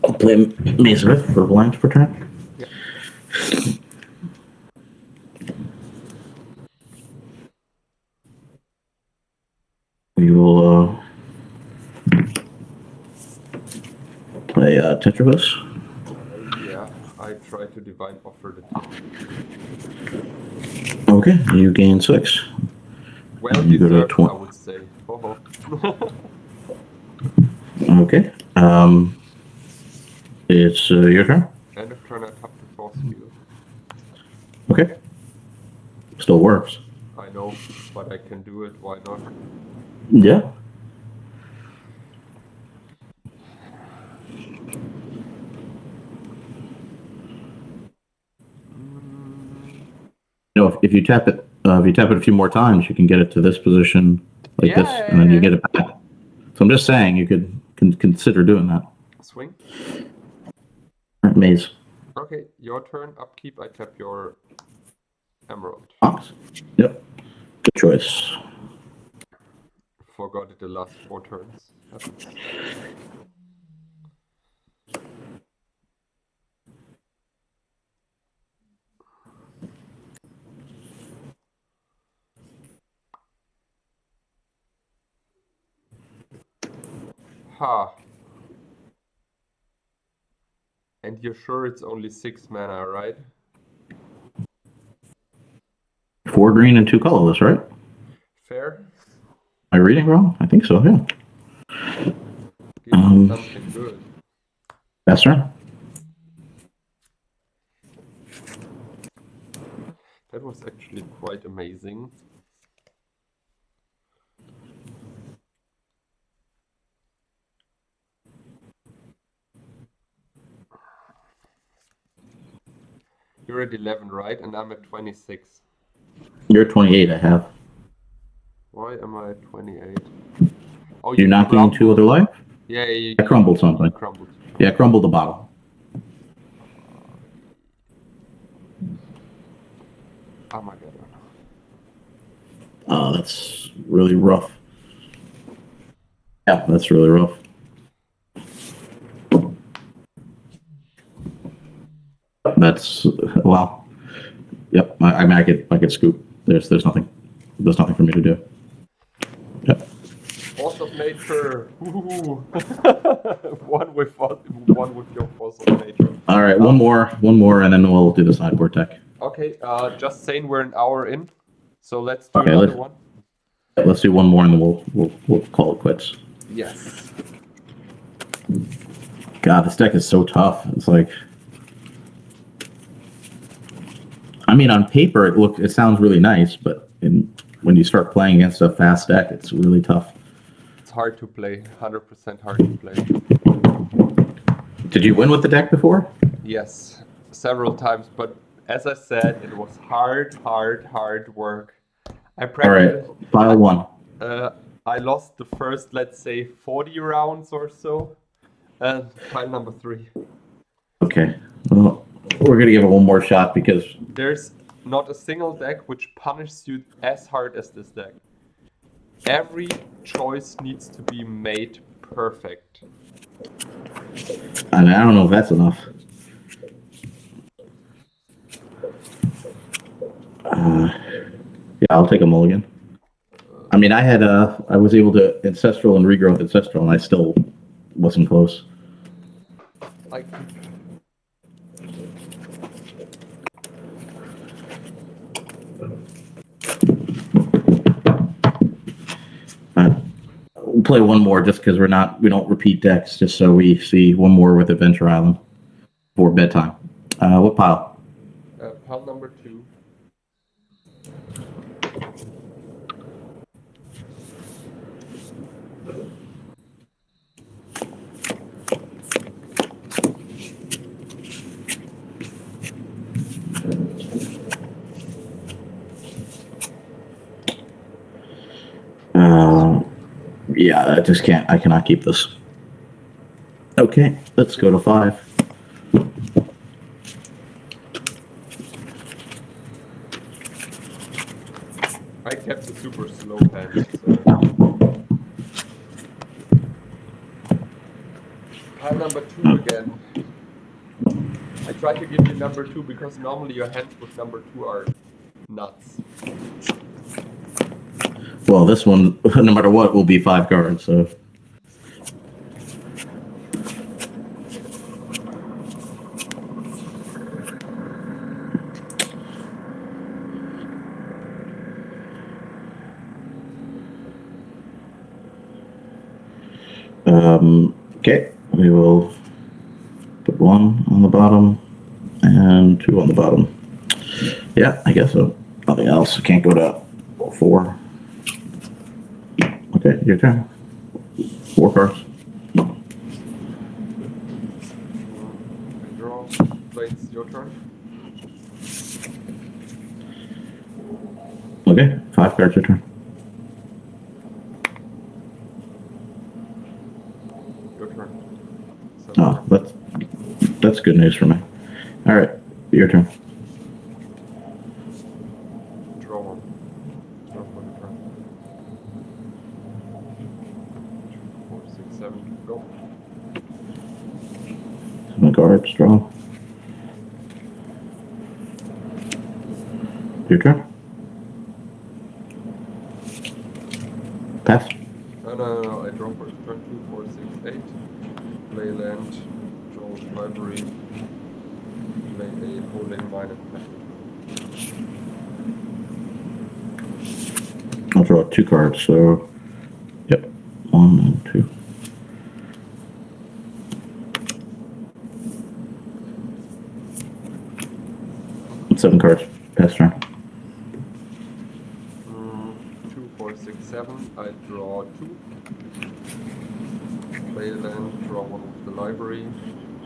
I'll play Mazerith for blinds per turn. Yeah. We will play Tetrabus. Yeah, I try to divine offer the tip. Okay, you gain 6. Well You go to deserved, 20. I would say. Oh. Okay. It's your turn. End of turn, I tap the force field. Okay. Still works. I know, but I can do it. Why not? Yeah. You know, if you tap it, a few more times, you can get it to this position like this, and then you get it back. So I'm just saying, you could consider doing that. Swing. All right, Maze. Okay, your turn. Upkeep. I tap your emerald. Fox. Yep. Good choice. Forgot it the last 4 turns. Ha. And you're sure it's only 6 mana, right? 4 green and 2 colorless, right? Fair. Am I reading wrong? I think so, yeah. Give me something good. That's right. That was actually quite amazing. You're at 11, right? And I'm at 26. You're at 28, I have. Why am I at 28? Oh, You're not getting 2 other life? Yeah, I crumbled something. Crumbled. Yeah, crumbled the bottle. Oh my god. Oh, that's really rough. Yeah, that's really rough. That's well. Yep. I mean, I could scoop. There's nothing for me to do. Yep. Force of nature. one with your force of nature. All right, one more, and then we'll do the sideboard deck. Okay. Just saying we're an hour in, so let's do Okay, another one. Let's do one more, and then we'll call it quits. Yes. God, this deck is so tough. It's like, I mean, on paper it sounds really nice, but when you start playing against a fast deck, it's really tough. It's hard to play. 100% hard to play. Did you win with the deck before? Yes, several times, but as I said, it was hard work. I All right, practiced. file one. I lost the first, let's say, 40 rounds or so, and pile number 3. Okay. Well, we're gonna give it one more shot because There's not a single deck which punishes you as hard as this deck. Every choice needs to be made perfect. I mean, I don't know if that's enough. Yeah, I'll take a mulligan. I mean, I was able to ancestral and regrowth ancestral, and I still wasn't close. Like, We'll play one more just because we don't repeat decks, just so we see one more with Adventure Island for bedtime. What pile? pile number 2. Yeah, I cannot keep this. Okay, let's go to 5. I kept it super slow hand, so. Pile number 2 again. I try to give you number 2 because normally your hands with number 2 are nuts. Well, this one, no matter what, will be 5 cards, so. Okay, we will put 1 on the bottom and 2 on the bottom. Yeah, I guess so. Nothing else. Can't go to 4. Okay, your turn. 4 cards. I draw. Plains, your turn. Okay, 5 cards, your turn. Your turn. Oh, that's good news for me. All right, your turn. Draw 1. Draw for the turn. 2, 4, 6, 7. Go. 7 cards, draw. Your turn. Pass. No. I draw for the turn. 2, 4, 6, 8. Play land. Draw library. Play a holding mine and pass. I'll draw 2 cards, so yep, 1 and 2. And 7 cards. Pass turn. 2, 4, 6, 7. I draw 2. Play land. Draw 1 with the library.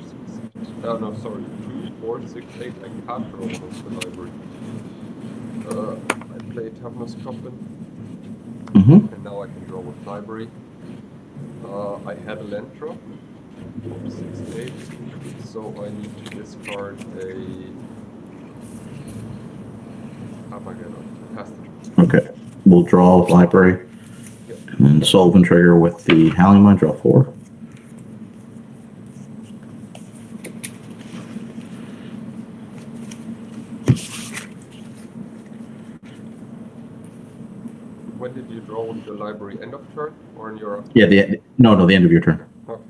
6, 8. Oh no, sorry. 2, 4, 6, 8. I can't draw 1 with the library. I play Toughness Coffin. And now I can draw with library. I had a land drop. 6, 8. So I need to discard a Armageddon. Pass the turn. Okay, we'll draw library. Yep. And then Solvent trigger with the Howling Mine, draw 4. When did you draw with the library? End of turn or in your? Yeah, the end of your turn. Okay.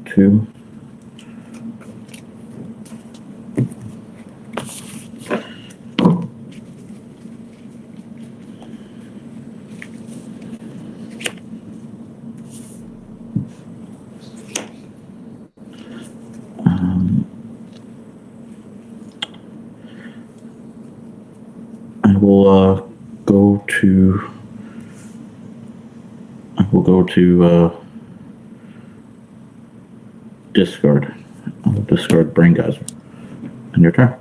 2. I will go to we'll go to discard. I'll discard Brain Geyser. And your turn.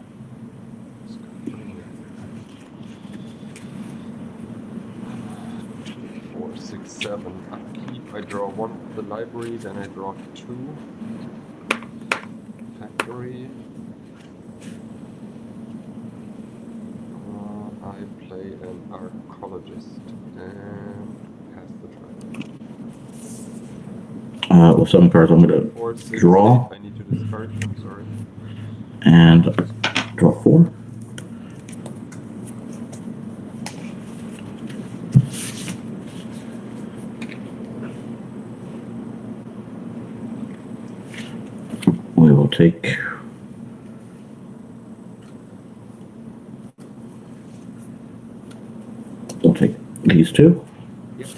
4, 6, 7. Upkeep. I draw 1 of the library, then I draw 2. Factory. I play an archaeologist and pass the turn. With some cards, I'm going to draw. I need to discard. I'm sorry. And draw 4. We will take. We'll take these 2. Yep.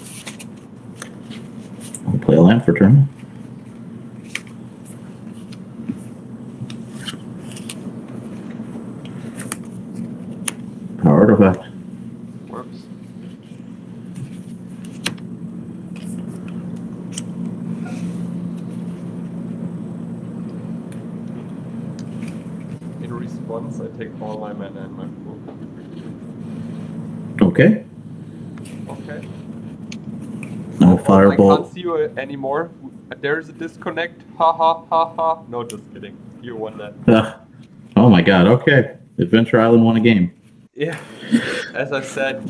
I'll play a land for turn. Power artifact. Works. In response, I take all my mana and my pool. Okay. Okay. No I fireball. can't see you anymore. There's a disconnect. Ha ha ha ha. No, just kidding. You won that. Oh my god, okay. Adventure Island won a game. Yeah. As I said,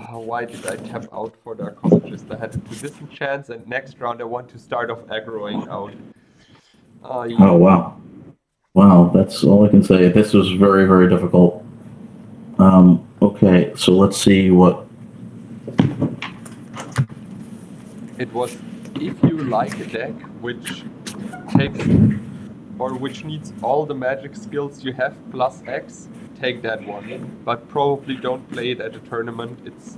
why did I tap out for the archaeologist? I had a disenchant, and next round I want to start off aggroing out. Oh wow. Wow, that's all I can say. This was very, very difficult. Okay, so let's see what. It was, if you like a deck which takes, or which needs all the magic skills you have plus X, take that one. But probably don't play it at a tournament. It's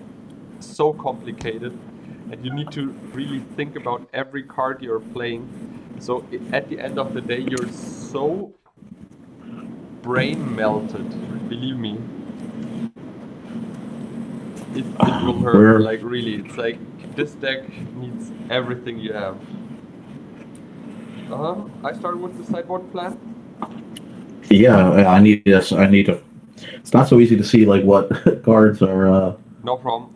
so complicated, and you need to really think about every card you're playing. So at the end of the day, you're so brain melted, believe me. It will hurt, like really. It's like, this deck needs everything you have. I started with the sideboard plan. Yeah, I need this. I need to. It's not so easy to see like what cards are. No problem.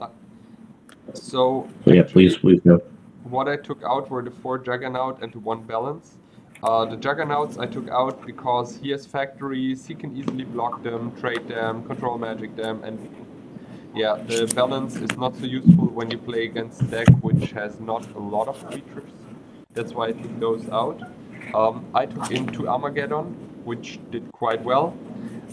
So Yeah, please go. What I took out were the 4 Juggernaut and the 1 Balance. The Juggernauts I took out because he has factories, he can easily block them, trade them, control magic them, and yeah, the Balance is not so useful when you play against a deck which has not a lot of creatures. That's why I took those out. I took in 2 Armageddon, which did quite well,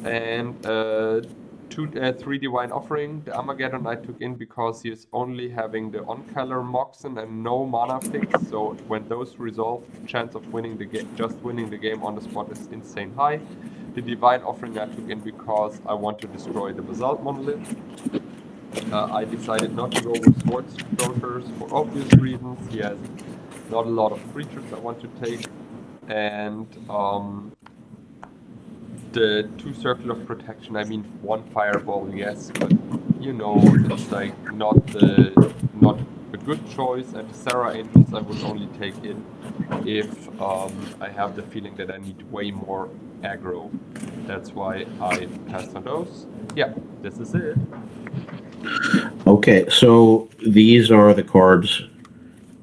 and 3 Divine Offering. The Armageddon I took in because he is only having the on-color Moxen and no mana fix, so when those resolve, the chance of winning the game, just winning the game on the spot, is insane high. The Divine Offering I took in because I want to destroy the Basalt Monolith. I decided not to go with Sword Strokers for obvious reasons. He has not a lot of creatures I want to take, and the 2 Circle of Protection, I mean 1 Fireball, yes, but you know, it's like not a good choice, and the Sarah Angels I would only take in if I have the feeling that I need way more aggro. That's why I passed on those. Yeah, this is it. Okay, so these are the cards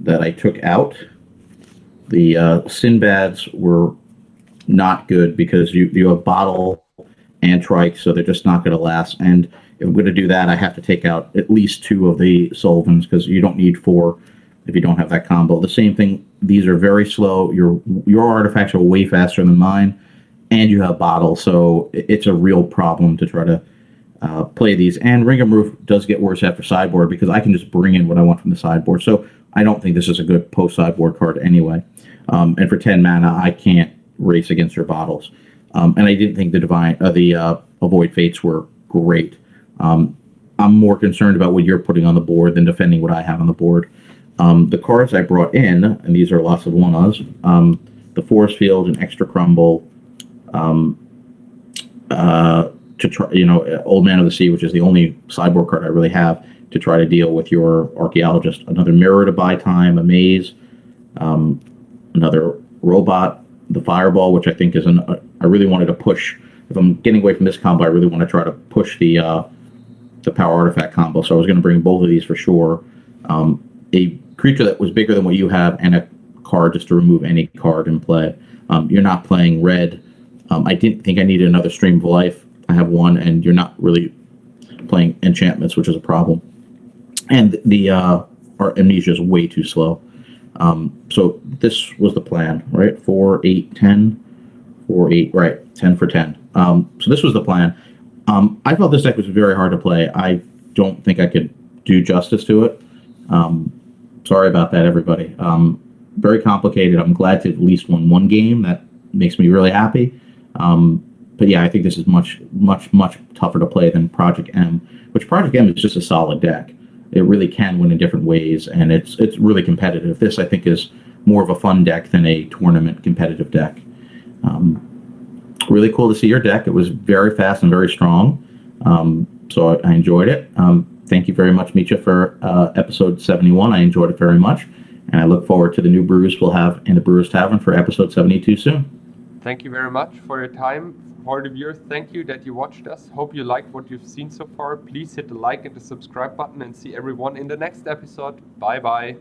that I took out. The Sinbads were not good because you have Bottle and Trike, so they're just not going to last. And if I'm going to do that, I have to take out at least 2 of the Sullivans because you don't need 4 if you don't have that combo. The same thing, these are very slow. Your artifacts are way faster than mine, and you have Bottle, so it's a real problem to try to play these. And Ring of Roof does get worse after sideboard because I can just bring in what I want from the sideboard. So I don't think this is a good post-sideboard card anyway. And for 10 mana, I can't race against your Bottles. And I didn't think the Avoid Fates were great. I'm more concerned about what you're putting on the board than defending what I have on the board. The cards I brought in, and these are lots of one-offs, the Force Field, an Extra Crumble, 2 to try, Old Man of the Sea, which is the only sideboard card I really have to try to deal with your archaeologist. Another Mirror to buy time, a maze, another robot, the Fireball, which I think is I really wanted to push. If I'm getting away from this combo, I really want to try to push the power artifact combo. So I was going to bring both of these for sure. A creature that was bigger than what you have, and a card just to remove any card in play. You're not playing red. I didn't think I needed another Stream of Life. I have one, and you're not really playing enchantments, which is a problem. And our Amnesia is way too slow. So this was the plan, right? 4, 8, 10. 4, 8, right? 10 for 10. So this was the plan. I felt this deck was very hard to play. I don't think I could do justice to it. Sorry about that, everybody. Very complicated. I'm glad to at least win one game. That makes me really happy. But yeah, I think this is much, much, much tougher to play than Project M, which Project M is just a solid deck. It really can win in different ways, and it's really competitive. This, I think, is more of a fun deck than a tournament competitive deck. Really cool to see your deck. It was very fast and very strong, so I enjoyed it. Thank you very much, Mitja, for episode 71. I enjoyed it very much, and I look forward to the new brews we'll have in the Brewers Tavern for episode 72 soon. Thank you very much for your time. For the viewers, thank you that you watched us. Hope you liked what you've seen so far. Please hit the like and the subscribe button, and see everyone in the next episode. Bye bye.